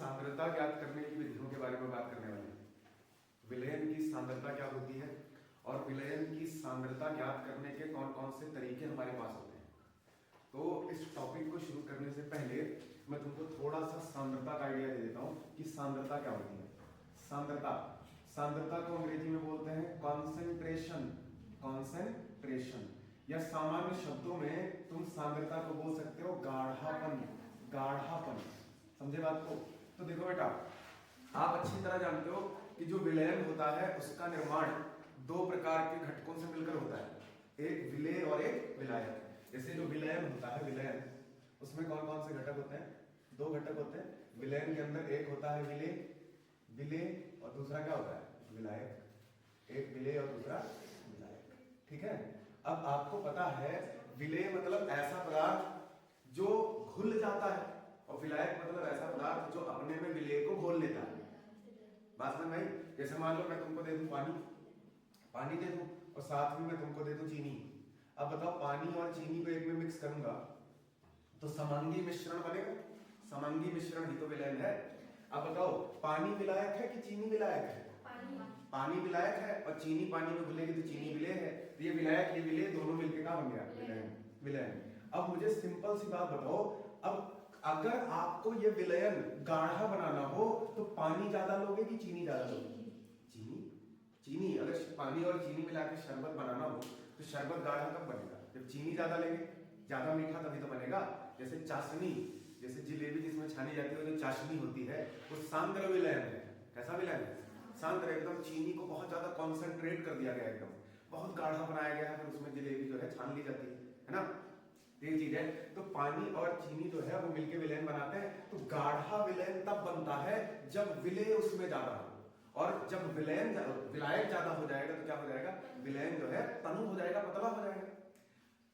सांद्रता ज्ञात करने की विधियों के बारे में बात करने वाले हैं। विलयन की सांद्रता क्या होती है और विलयन की सांद्रता ज्ञात करने के कौन कौन से तरीके हमारे पास होते हैं। तो इस टॉपिक को शुरू करने से पहले मैं तुमको थोड़ा सा सांद्रता का आइडिया दे देता हूँ कि सांद्रता क्या होती है। सांद्रता सांद्रता को अंग्रेजी में बोलते हैं कॉन्सेंट्रेशन। कॉन्सेंट्रेशन या सामान्य शब्दों में तुम सांद्रता को बोल सकते हो गाढ़ापन। गाढ़ापन, समझे बात को। तो देखो बेटा, आप अच्छी तरह जानते हो कि जो विलयन होता है उसका निर्माण दो प्रकार के घटकों से मिलकर होता है, एक विलेय और एक विलायक। जैसे जो विलयन होता है, विलयन, उसमें कौन कौन से घटक होते हैं? दो घटक होते हैं विलयन के अंदर। एक होता है विलेय, विलेय, और दूसरा क्या होता है? विलायक। एक विलेय और दूसरा विलायक, ठीक है। अब आपको पता है विलेय मतलब ऐसा पदार्थ जो घुल जाता है और विलायक मतलब ऐसा पदार्थ जो अपने में विलेय को घोल लेता है। बात समझ में आई? जैसे मान लो मैं तुमको दे दूं पानी दे दूं और साथ में मैं तुमको दे दूं चीनी। अब बताओ, पानी और चीनी को एक में मिक्स करूंगा तो समांगी मिश्रण बनेगा। समांगी मिश्रण ही तो विलयन है। अब बताओ, पानी विलायक है कि चीनी विलायक है? पानी विलायक है और चीनी पानी में घुलेगी तो चीनी विलेय है। तो ये विलायक ये विलेय दोनों मिलकर क्या बन गया? विलयन। विलयन। अब मुझे सिंपल सी बात बताओ, अब अगर आपको ये विलयन गाढ़ा बनाना हो तो पानी ज्यादा लोगे कि चीनी ज्यादा लोगे? चीनी। अगर पानी और चीनी मिला के शरबत बनाना हो तो शरबत गाढ़ा कब बनेगा? जब चीनी ज्यादा लेंगे, ज्यादा मीठा तभी तो बनेगा। जैसे चाशनी, जैसे जिलेबी जिसमें छानी जाती है, जो चाशनी होती है वो सांद्र विलयन है। कैसा विलयन है? सांद्र। एकदम चीनी को बहुत ज्यादा कॉन्सेंट्रेट कर दिया गया, एकदम बहुत गाढ़ा बनाया गया है, फिर उसमें जिलेबी जो है छान ली जाती है ना। ये चीज है। तो पानी और चीनी जो है वो मिलके विलयन बनाते हैं। तो गाढ़ा विलयन तब बनता है जब विलेय उसमें ज्यादा हो, और जब विलायक ज्यादा हो जाएगा तो क्या हो जाएगा? विलयन जो है तनु हो जाएगा, पतला हो जाएगा।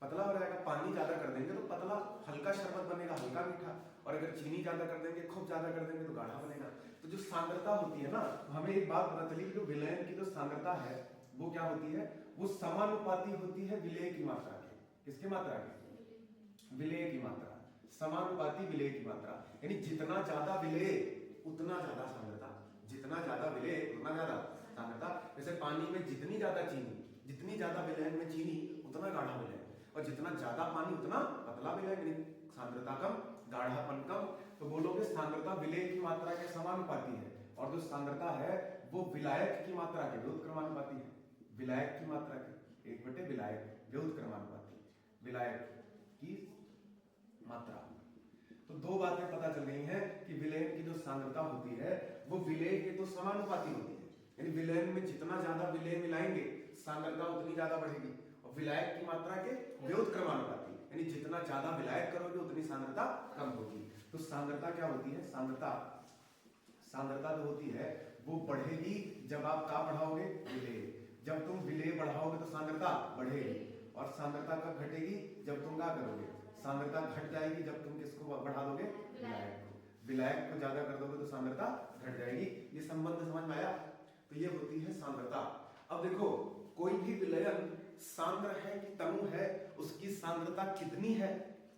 पतला हो जाएगा। पानी ज्यादा कर देंगे तो पतला हल्का शरबत बनेगा, हल्का मीठा। और अगर चीनी ज्यादा कर देंगे, खूब ज्यादा कर देंगे तो गाढ़ा बनेगा। तो जो सांद्रता होती है ना, हमें एक बात पता चली, जो विलयन की जो सांद्रता है वो क्या होती है? वो समानुपाती होती है विलेय की मात्रा के। किसकी मात्रा के? विलेय की मात्रा। समानुपाती विलेय की मात्रा, यानी जितना ज्यादा विलेय उतना ज्यादा सांद्रता। जितना ज्यादा विलेय उतना ज्यादा सांद्रता। जैसे पानी में जितनी ज्यादा चीनी, जितनी ज्यादा विलयन में चीनी उतना गाढ़ा विलयन, और जितना ज्यादा पानी उतना पतला विलयन, यानी सांद्रता कम, गाढ़ापन कम। तो बोलोगे सांद्रता विलेय की मात्रा के समानुपाती है, और जो सांद्रता है वो विलायक की मात्रा के विरुद्ध क्रमानुपाती है। विलायक की मात्रा के 1/विलायक विरुद्ध क्रमानुपाती। विलायक की मात्रा। तो दो बातें पता चल गई हैं कि विलयन की जो सांद्रता होती है वो विलेय के तो समानुपाती होती है, यानी विलयन में जितना ज्यादा विलेय मिलाएंगे सांद्रता उतनी ज्यादा बढ़ेगी, और विलायक की मात्रा के विरुद्ध क्रमानुपाती, यानी जितना ज्यादा विलायक करोगे उतनी सांद्रता कम होगी। तो सांद्रता क्या होती है? सांद्रता जो होती है वो बढ़ेगी जब आप क्या बढ़ाओगे? विलेय। जब तुम विलेय बढ़ाओगे तो सांद्रता बढ़ेगी, और सांद्रता कब घटेगी? जब तुम क्या करोगे? सांद्रता घट जाएगी जब तुम किसको बढ़ा दोगे? विलायक को। विलायक को ज्यादा कर दोगे तो सांद्रता घट जाएगी। ये संबंध समझ में आया? तो ये होती है सांद्रता। अब देखो, कोई भी विलयन सांद्र है कि तनु है, उसकी सांद्रता कितनी है।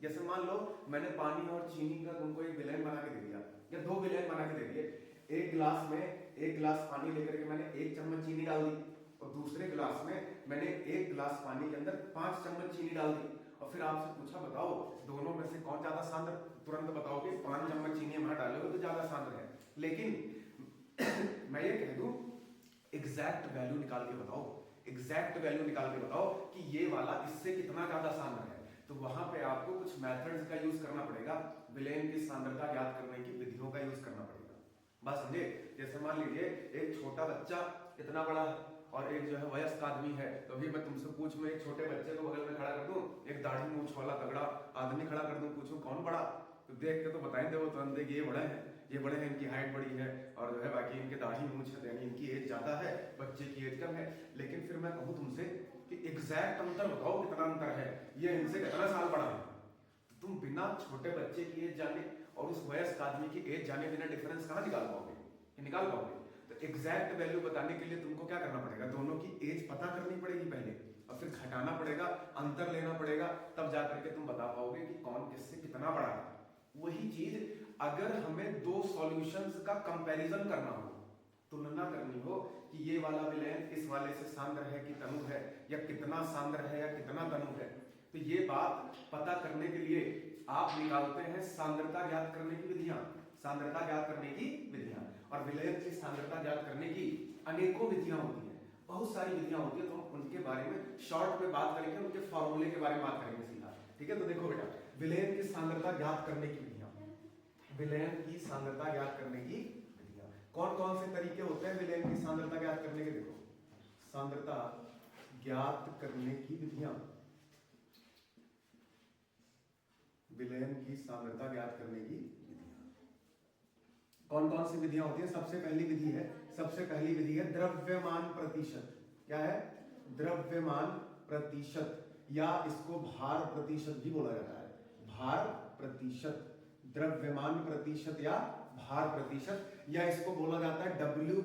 जैसे मान लो मैंने पानी और चीनी का तुमको एक विलयन बना के दे दिया, या दो विलयन बना के दे दिए। एक गिलास में 1 गिलास पानी लेकर के मैंने 1 चम्मच चीनी डाल दी, और दूसरे गिलास में मैंने 1 गिलास पानी के अंदर 5 चम्मच चीनी डाल दी, और फिर आपसे पूछा बताओ दोनों में से कौन ज्यादा सांद्र? तुरंत बताओगे 5 चम्मच चीनी हमारा डालोगे तो ज्यादा सांद्र है। लेकिन मैं ये कह दूं, एग्जैक्ट वैल्यू निकाल के बताओ, एग्जैक्ट वैल्यू निकाल के बताओ कि ये वाला इससे कितना ज्यादा सांद्र है। तो वहां पे आपको कुछ मेथड्स का यूज करना पड़ेगा, विलयन की सांद्रता ज्ञात करने की विधियों का यूज करना पड़ेगा। बात समझे? जैसे मान लीजिए एक छोटा बच्चा इतना बड़ा है और एक जो है वयस्क आदमी है, तो अभी मैं तुमसे पूछूं, एक छोटे बच्चे को बगल में खड़ा कर दूं, एक दाढ़ी मूंछ वाला तगड़ा आदमी खड़ा कर दूं, पूछूं कौन बड़ा? तो देख के तो बताएंगे वो तुरंत कि ये बड़े हैं, ये बड़े हैं, इनकी हाइट बड़ी है, और जो है बाकी इनके दाढ़ी मूंछ है, यानी इनकी एज ज्यादा है, बच्चे की एज कम है। लेकिन फिर मैं कहूं तुमसे कि एग्जैक्ट अंतर बताओ कितना अंतर है, ये इनसे कितना साल बड़ा है, तो तुम बिना छोटे बच्चे की एज जाने और उस वयस्क आदमी की एज जाने बिना डिफरेंस कहां निकाल पाओगे? निकाल पाओगे? तो एग्जैक्ट वैल्यू बताने के लिए तुमको क्या करना पड़ेगा? दोनों की एज पता करनी पड़ेगी पहले, और फिर घटाना पड़ेगा, अंतर लेना पड़ेगा, तब जाकर के तुम बता पाओगे कि कौन किससे कितना बड़ा है। वही चीज अगर हमें दो सॉल्यूशंस का कंपैरिजन करना हो, तुलना करनी हो कि ये वाला विलयन इस वाले से सांद्र है कि तनु है, या कितना सांद्र है या कितना तनु है, तो ये बात पता करने के लिए आप निकालते हैं सांद्रता ज्ञात करने की विधियां, सांद्रता ज्ञात करने की विधियां। और विलयन की सांद्रता ज्ञात करने की अनेकों विधियां होती हैं, बहुत सारी विधियां होती है, तो हम उनके बारे में शॉर्ट में बात करेंगे, उनके फॉर्मूले के बारे में बात करेंगे सीधा, ठीक है। तो देखो बेटा, विलयन की सांद्रता ज्ञात करने की विधियां, विलयन की सांद्रता ज्ञात करने की विधियां, कौन कौन से तरीके होते हैं विलयन की सांद्रता ज्ञात करने के? देखो, सांद्रता ज्ञात करने की विधियां, विलयन की सांद्रता ज्ञात करने की विधियां, कौन कौन सी विधियां होती है? सबसे पहली विधि है द्रव्यमान प्रतिशत। क्या है? द्रव्यमान प्रतिशत, या इसको भार प्रतिशत भी बोला जाता है, भार प्रतिशत, द्रव्यमान प्रतिशत या भार प्रतिशत, या इसको बोला जाता है W/W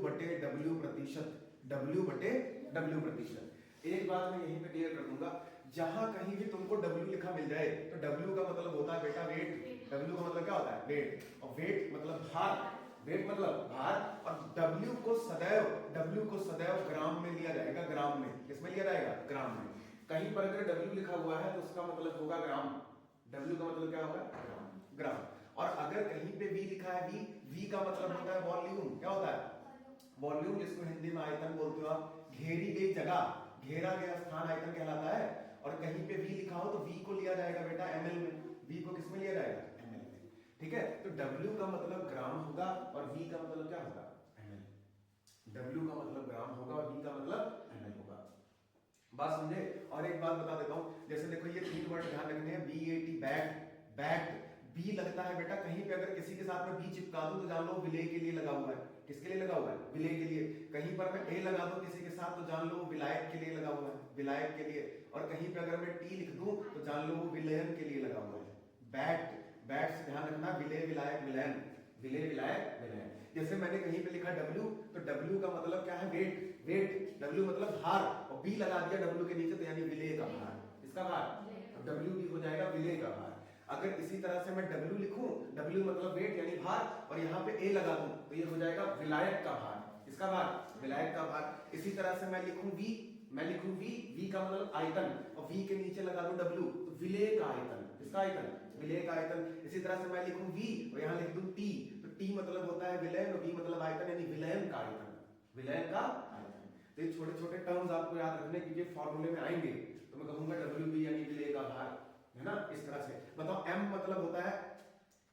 प्रतिशत, W/W प्रतिशत। एक बात मैं यहीं पे क्लियर कर दूंगा, जहां कहीं भी तुमको W लिखा मिल जाए तो W का मतलब होता है बेटा वेट, W का मतलब क्या होता है? वेट, और वेट मतलब भार, वेट मतलब भार, और W को सदैव ग्राम में लिया जाएगा, ग्राम में, किसमें लिया जाएगा? ग्राम में। कहीं पर अगर W लिखा हुआ है तो उसका मतलब होगा ग्राम, W का मतलब क्या होगा? ग्राम। और अगर कहीं पे V लिखा है, V का मतलब होता है वॉल्यूम। क्या होता है? वॉल्यूम, जिसको हिंदी में आयतन बोलते हो आप, घेरी गई जगह, घेरा गया स्थान आयतन कहलाता है। और कहीं पे V लिखा हो तो V को लिया जाएगा बेटा ml में, V को किसमें लिया जाएगा? ml में, ठीक है। तो W का मतलब ग्राम होगा और V का मतलब क्या होगा? ml। W का मतलब ग्राम होगा और V का मतलब ml होगा, बात समझे? और एक बात बता देता हूं, जैसे देखो ये तीन वर्ड ध्यान रखने हैं, BAT, बैट, बैट, बी लगता है बेटा, कहीं पे अगर किसी के साथ में बी चिपका दूं तो जान लो विलय के लिए लगा हुआ है। किसके लिए लगा हुआ है? विलय के लिए। कहीं पर मैं ए लगा दूं किसी के साथ तो जान लो वो विलायक के लिए लगा हुआ है, विलायक के लिए। और कहीं पे अगर मैं टी लिख दूं तो जान लो वो विलयन के लिए लगा हुआ है। बैट, बैट से ध्यान रखना, विलय विलायक विलयन, विलय विलायक विलयन। जैसे मैंने कहीं पे लिखा W, तो W का मतलब क्या है? वेट, वेट, W मतलब भार, और B लगा दिया W के नीचे तो यानी विलय का भार, इसका भार, W भी हो जाएगा विलय का भार। अगर इसी तरह से मैं W लिखूं, W मतलब वेट यानी भार, और यहाँ पे A लगा दूं तो ये हो जाएगा विलायक का भार, इसका भार, विलायक का भार। इसी तरह से मैं लिखूं V, मैं लिखूं V का मतलब आयतन, और V के नीचे लगा दूं W तो विलय का आयतन, इसका आयतन, विलय का आयतन। इसी तरह से मैं लिखूं V और यहाँ लिख दूं T, तो T मतलब होता है विलयन और V मतलब आयतन, यानी विलयन का आयतन, विलयन का आयतन। तो ये छोटे छोटे टर्म्स आपको याद रखने की, ये फॉर्मूले में आएंगे तो मैं कहूंगा WB यानी विलय का भार, है ना, इस तरह से। बताओ M मतलब होता है,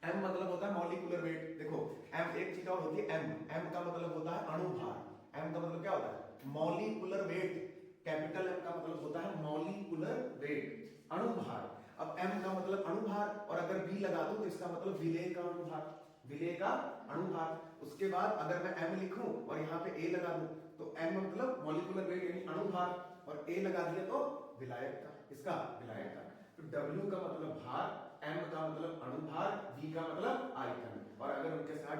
M मतलब होता है मॉलिक्यूलर वेट। देखो M, एक चीज और होती है M का मतलब होता है अणु भार। M का मतलब क्या होता है? Molecular weight. कैपिटल M का मतलब होता है मॉलिक्यूलर वेट, अणु भार। अब M का मतलब अणु भार, और अगर B लगा दूं तो इसका मतलब विलय का अणु भार, विलय का अणु भार। उसके बाद अगर मैं M लिखूं और यहाँ पे A लगा दूं तो M मतलब मॉलिक्यूलर वेट यानी अणु भार, और A लगा दिया तो विलायक का, इसका विलायक का। तो W का मतलब भार, M का मतलब अणुभार, V का मतलब आयतन, और अगर उनके साथ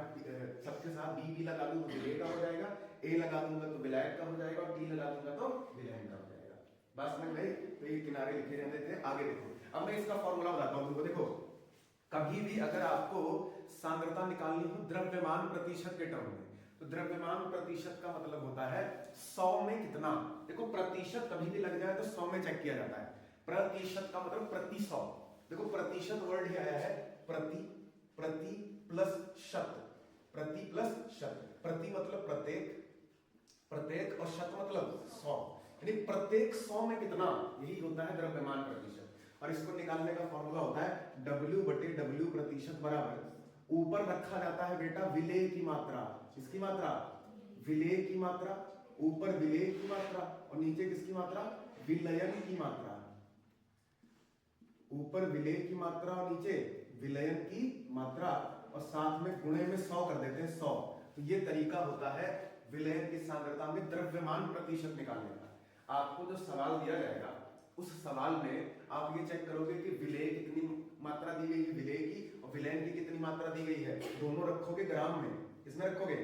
सबके साथ B भी लगा दूं तो विलय का हो जाएगा, A लगा दूंगा तो विलायक का हो जाएगा, और T लगा दूंगा तो विलयन का हो जाएगा। बस समझ गई? तो ये किनारे लिखे रहते थे। आगे देखो, अब मैं इसका फॉर्मूला बताता हूं तुमको। देखो कभी भी अगर आपको सांद्रता निकालनी हो द्रव्यमान प्रतिशत के टर्म में, तो द्रव्यमान प्रतिशत का मतलब होता है 100 में कितना। देखो प्रतिशत कभी भी लग जाए तो 100 में चेक किया जाता है, प्रतिशत का मतलब प्रति 100। देखो प्रतिशत वर्ड ही आया है प्रति, प्रति प्लस शत, प्रति प्लस शत। प्रति मतलब प्रत्येक, प्रत्येक, और शत मतलब 100, यानी प्रत्येक 100 में कितना, यही होता है द्रव्यमान प्रतिशत। और इसको निकालने का फॉर्मूला होता है W/W प्रतिशत बराबर, ऊपर रखा जाता है बेटा विलय की मात्रा, किसकी मात्रा? विलय की मात्रा, ऊपर विलय की मात्रा और नीचे किसकी मात्रा? विलयन की मात्रा। ऊपर विलय की मात्रा और नीचे विलयन की मात्रा, और साथ में गुणे में 100 कर देते हैं, 100। तो ये तरीका होता है विलयन की सांद्रता में द्रव्यमान प्रतिशत निकालने का। आपको जो सवाल दिया जाएगा उस सवाल में आप ये चेक करोगे कि विलय कितनी मात्रा दी गई है विलय की, और विलयन की कितनी मात्रा दी गई है, दोनों रखोगे ग्राम में। किसमें रखोगे?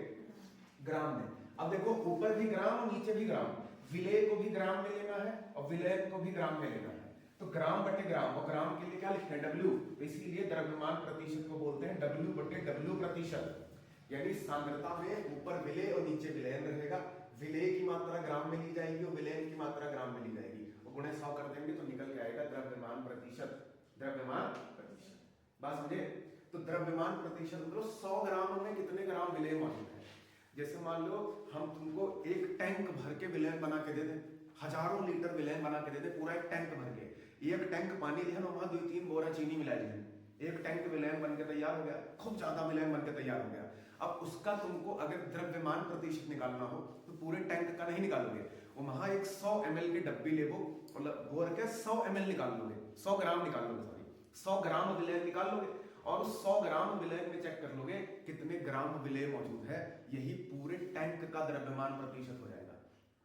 ग्राम में। अब देखो ऊपर भी ग्राम और नीचे भी ग्राम, विलय को भी ग्राम में लेना है और विलयन को भी ग्राम में लेना है। तो ग्राम बटे ग्राम, और ग्राम के लिए क्या लिखते हैं डब्ल्यू, तो इसीलिए द्रव्यमान प्रतिशत को बोलते हैं डब्ल्यू बटे डब्ल्यू प्रतिशत। यानी सांद्रता में ऊपर विलेय और नीचे विलयन रहेगा, विलेय की मात्रा ग्राम में ली जाएगी और विलयन की मात्रा ग्राम में ली जाएगी, और गुणे 100 कर देंगे तो निकल के आएगा द्रव्यमान प्रतिशत। द्रव्यमान प्रतिशत, बात समझे? तो द्रव्यमान प्रतिशत मतलब 100 ग्राम में कितने ग्राम विलय मौजूद है। जैसे मान लो हम तुमको एक टैंक भर के विलयन बना के दे दें, हजारों लीटर विलयन बना के दे दे, पूरा एक टैंक भर के, एक टैंक पानी लिया ना, वहां 2-3 बोरा चीनी मिला दी, एक टैंक विलयन बन के तैयार हो गया, खूब ज्यादा विलयन बन के तैयार हो गया। अब उसका तुमको अगर द्रव्यमान प्रतिशत निकालना हो तो पूरे टैंक का नहीं निकालोगे, वो वहां एक 100 ml की डब्बी ले वो बोर के 100 ml निकाल लोगे, 100 ग्राम निकाल लोगे, सॉरी 100 ग्राम विलयन निकाल लोगे, और उस 100 ग्राम विलयन में चेक कर लोगे कितने ग्राम विलय मौजूद है, यही पूरे टैंक का द्रव्यमान प्रतिशत हो जाएगा।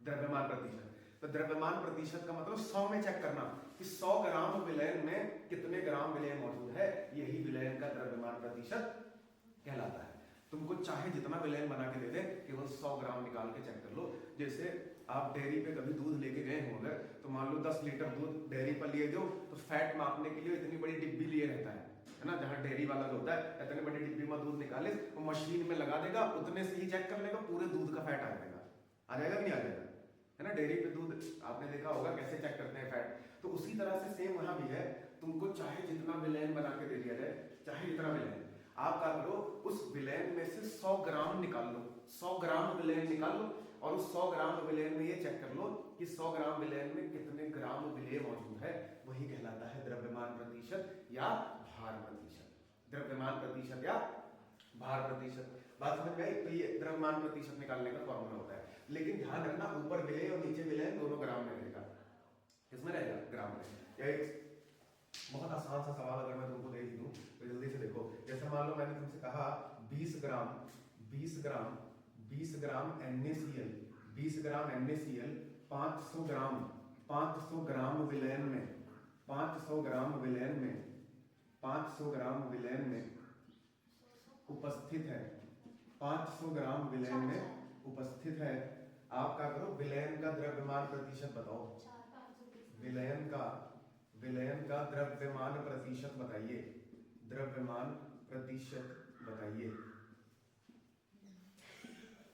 द्रव्यमान प्रतिशत, तो द्रव्यमान प्रतिशत का मतलब 100 में चेक करना कि 100 ग्राम विलयन में कितने ग्राम विलय मौजूद है, यही विलयन का द्रव्यमान प्रतिशत कहलाता है। तुमको चाहे जितना विलयन बना के दे दे, केवल 100 ग्राम निकाल के चेक कर लो। जैसे आप डेयरी पे कभी दूध लेके गए होंगे, तो मान लो 10 लीटर दूध डेयरी पर लिए दो, तो फैट मापने के लिए इतनी बड़ी डिब्बी लिए रहता है ना, जहाँ डेयरी वाला जो होता है इतनी बड़ी डिब्बी में दूध निकाले, वो मशीन में लगा देगा, उतने से ही चेक कर लेगा, पूरे दूध का फैट आ जाएगा कि नहीं आ जाएगा, है ना। डेयरी पे दूध आपने देखा होगा कैसे चेक करते हैं फैट, तो उसी तरह से सेम वहां भी है, तुमको चाहे जितना विलयन बना के दे दिया जाए, चाहे जितना विलयन, आप क्या करो उस विलयन में से 100 ग्राम निकाल लो, 100 ग्राम विलयन निकाल लो, और उस 100 ग्राम विलयन में ये चेक कर लो कि 100 ग्राम विलयन में कितने ग्राम विलय मौजूद है, वही कहलाता है द्रव्यमान प्रतिशत या भार प्रतिशत। द्रव्यमान प्रतिशत या भार प्रतिशत, बात समझ में आई? तो ये द्रव्यमान प्रतिशत निकालने का फॉर्मूला होता है, लेकिन ध्यान रखना ऊपर विलय और नीचे विलय दोनों ग्राम में रहेगा। किसमें रहेगा? ग्राम में। या एक बहुत आसान सा सवाल अगर मैं तुमको दे दूं तो जल्दी से देखो, जैसे मान लो मैंने तुमसे कहा 20 ग्राम NaCl, 20 ग्राम NaCl 500 ग्राम विलयन में, 500 ग्राम विलयन में उपस्थित है, 500 ग्राम विलयन में उपस्थित है। आप क्या करो, विलयन का द्रव्यमान प्रतिशत बताओ, विलयन का द्रव्यमान प्रतिशत बताइए, द्रव्यमान प्रतिशत बताइए।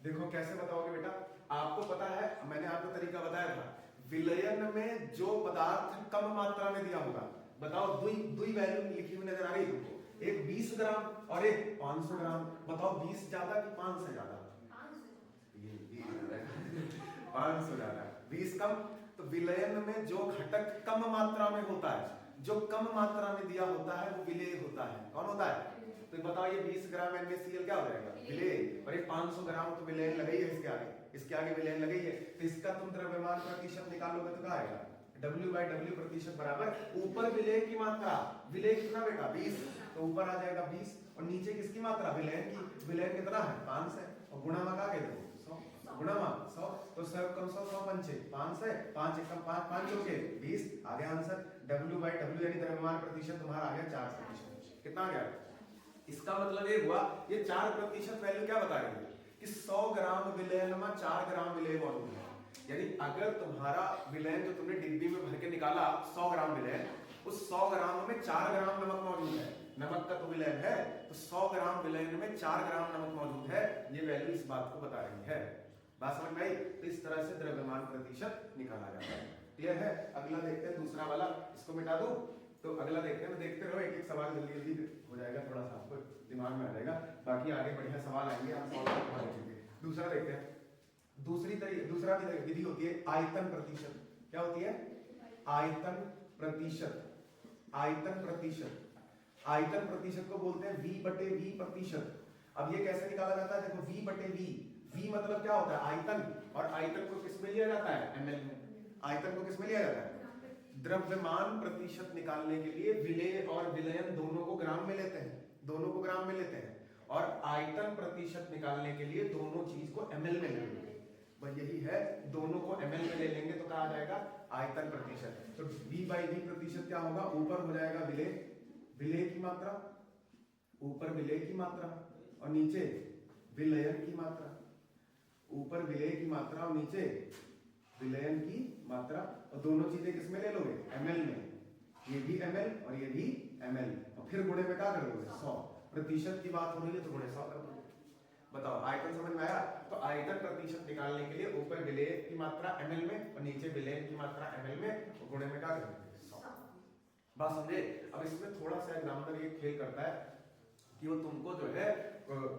देखो कैसे बताओगे बेटा, आपको पता है, मैंने आपको तरीका बताया था, विलयन में जो पदार्थ कम मात्रा में दिया होगा, बताओ दुई वैल्यू लिखी हुई नजर आ रही है तुमको, एक 20 ग्राम और एक 500 ग्राम, बताओ 20 ज्यादा कि 5 से ज्यादा? 500 ज्यादा, 20 कम। तो विलयन में जो घटक कम मात्रा में होता है, जो कम मात्रा में दिया होता है, वो विलेय होता है। कौन होता है? तो बताओ ये 20 ग्राम NaCl क्या हो जाएगा? विलेय। और ये 500 ग्राम तो विलयन लगी है, इसके आगे विलयन लगी है, तो इसका तुम द्रव्यमान प्रतिशत निकालोगे तो क्या आएगा? W/W प्रतिशत बराबर ऊपर विलेय की मात्रा, विलेय कितना बेटा? 20, तो ऊपर आ जाएगा 20, और नीचे किसकी मात्रा? विलयन की। विलयन कितना है? 5 है, और गुणा में क्या कह दो? 100, गुणा में 100, तो 100 कम 100 पंचे 5 है, 5 एकम 5, 5 जोके 20, आ गया आंसर। W/W यानी द्रव्यमान प्रतिशत तुम्हारा आ गया 4%। कितना आ गया? इसका मतलब ये हुआ, ये 4% वैल्यू क्या बता रही है कि 100 ग्राम विलयन में 4 ग्राम विलय मौजूद है। यानी अगर तुम्हारा विलयन जो तुमने डिब्बी में भर के निकाला 100 ग्राम विलयन, उस 100 ग्राम में 4 ग्राम नमक मौजूद है, नमक का तो विलयन है, तो 100 ग्राम विलयन में 4 ग्राम नमक मौजूद है, ये वैल्यू इस बात को बता रही है। बात समझ में आई? तो इस तरह से द्रव्यमान प्रतिशत निकाला जाता है। क्लियर है? अगला देखते हैं दूसरा वाला, इसको मिटा दो, तो अगला देखते हैं, देखते रहो, एक एक सवाल जल्दी जल्दी हो जाएगा, थोड़ा सा आपको दिमाग में आ जाएगा, बाकी आगे बढ़िया सवाल आएंगे, आप सॉल्व कर पाएंगे। दूसरा देखते हैं, दूसरा विधि होती है आयतन प्रतिशत। क्या होती है? आयतन प्रतिशत। आयतन प्रतिशत को बोलते हैं V/V प्रतिशत। अब ये कैसे निकाला जाता है? देखो V/V, V मतलब क्या होता है? आयतन, और आयतन को किस में लिया जाता है? ml में। आयतन को किस में लिया जाता है? द्रव्यमान प्रतिशत निकालने के लिए विलेय और विलयन दोनों को ग्राम में लेते हैं, और आयतन प्रतिशत निकालने के लिए दोनों चीज को ml में लेंगे। बस यही है, दोनों को ml में ले लेंगे तो क्या आ जाएगा? आयतन प्रतिशत। तो V/V प्रतिशत क्या होगा? ऊपर हो जाएगा विलेय की मात्रा, ऊपर विलेय की मात्रा और नीचे विलयन की मात्रा, ऊपर विलेय की मात्रा और नीचे विलयन की मात्रा, और दोनों चीजें किसमें ले लोगे? ml में। और ये भी ml, और फिर गुणे में क्या कर दोगे 100, प्रतिशत की बात हो रही है तो गुणे 100 कर दोगे। बताओ आयतन समझ में आया? तो आयतन प्रतिशत निकालने के लिए ऊपर विलेय की मात्रा ml में और नीचे विलेय की मात्रा ml में, और गुणे में क्या कर दोगे 100। बात समझे? अब इसमें थोड़ा सा एग्जाम्पल ये खेल करता है कि वो तुमको जो है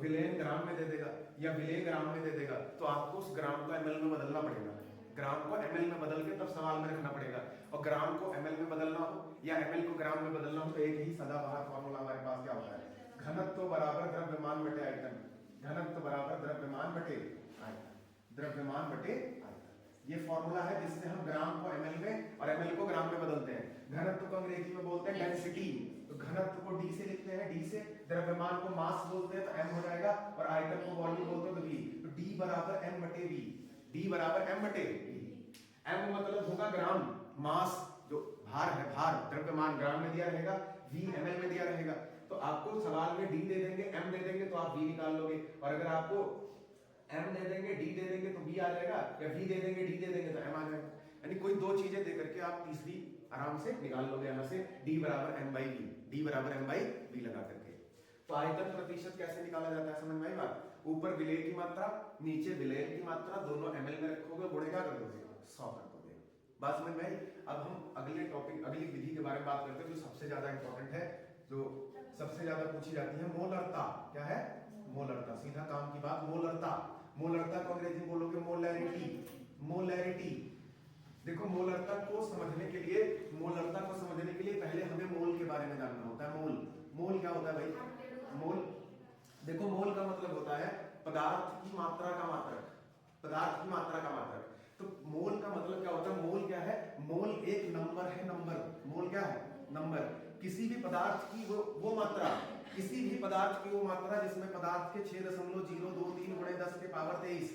विलेयन ग्राम में दे देगा या विलेय ग्राम में दे देगा, तो आपको उस ग्राम को ml में बदलना पड़ेगा। ग्राम को ml में बदल के तब सवाल में रखना पड़ेगा, और ग्राम को ml में बदलना हो या ml को ग्राम में बदलना हो तो एक ही सदाबहार फॉर्मूला हमारे पास क्या होता है, घनत्व बराबर द्रव्यमान बटे आयतन। घनत्व बराबर द्रव्यमान बटे आयतन, द्रव्यमान बटे आयतन, ये फॉर्मूला है जिससे हम ग्राम को ml में और ml को ग्राम में बदलते हैं। घनत्व को अंग्रेजी में बोलते हैं डेंसिटी, तो घनत्व को d से लिखते हैं, d से, द्रव्यमान को मास बोलते हैं तो m हो जाएगा, और आयतन को वॉल्यूम बोलते हैं तो v, तो d बराबर m बटे v, d बराबर m बटे v। m मतलब होगा ग्राम, मास जो भार है, भार द्रव्यमान ग्राम में दिया रहेगा, v ml में दिया रहेगा। तो आपको सवाल में d दे देंगे, m दे देंगे तो आप v निकाल लोगे, और अगर आपको m दे देंगे d दे देंगे तो v आ जाएगा, या v दे देंगे d दे देंगे तो m आ जाएगा। यानी कोई दो चीजें दे करके आप तीसरी आराम से निकाल लोगे यहाँ से, d बराबर m by v, d बराबर m by v लगा करके। तो आयतन प्रतिशत कैसे निकाला जाता है समझ में आई बात? ऊपर विलेय की मात्रा, नीचे विलेय की मात्रा, दोनों ml में रखोगे, गुणे क्या कर दोगे 100 कर दोगे। बात समझ में आई? अब हम अगले टॉपिक, अगली विधि के बारे में बात करते हैं जो सबसे ज्यादा इंपॉर्टेंट है, जो सबसे ज्यादा पूछी जाती है, मोलरता। क्या है? मोलरता। सीधा काम की बात, मोलरता। मोलरता को अंग्रेजी में बोलोगे मोलैरिटी। मोलैरिटी। देखो मोलरता को समझने के लिए, मोलरता को समझने के लिए पहले हमें मोल के बारे में जानना होता है। मोल, मोल क्या होता है भाई? मोल, देखो मोल का मतलब होता है पदार्थ की मात्रा का मात्रक, पदार्थ की मात्रा का मात्रक। तो मोल का मतलब क्या होता है? मोल क्या है? मोल एक नंबर है, नंबर। मोल क्या है? नंबर। किसी भी पदार्थ की वो मात्रा, किसी भी पदार्थ की वो मात्रा जिसमें पदार्थ के 6.023 गुणे 10 के पावर 23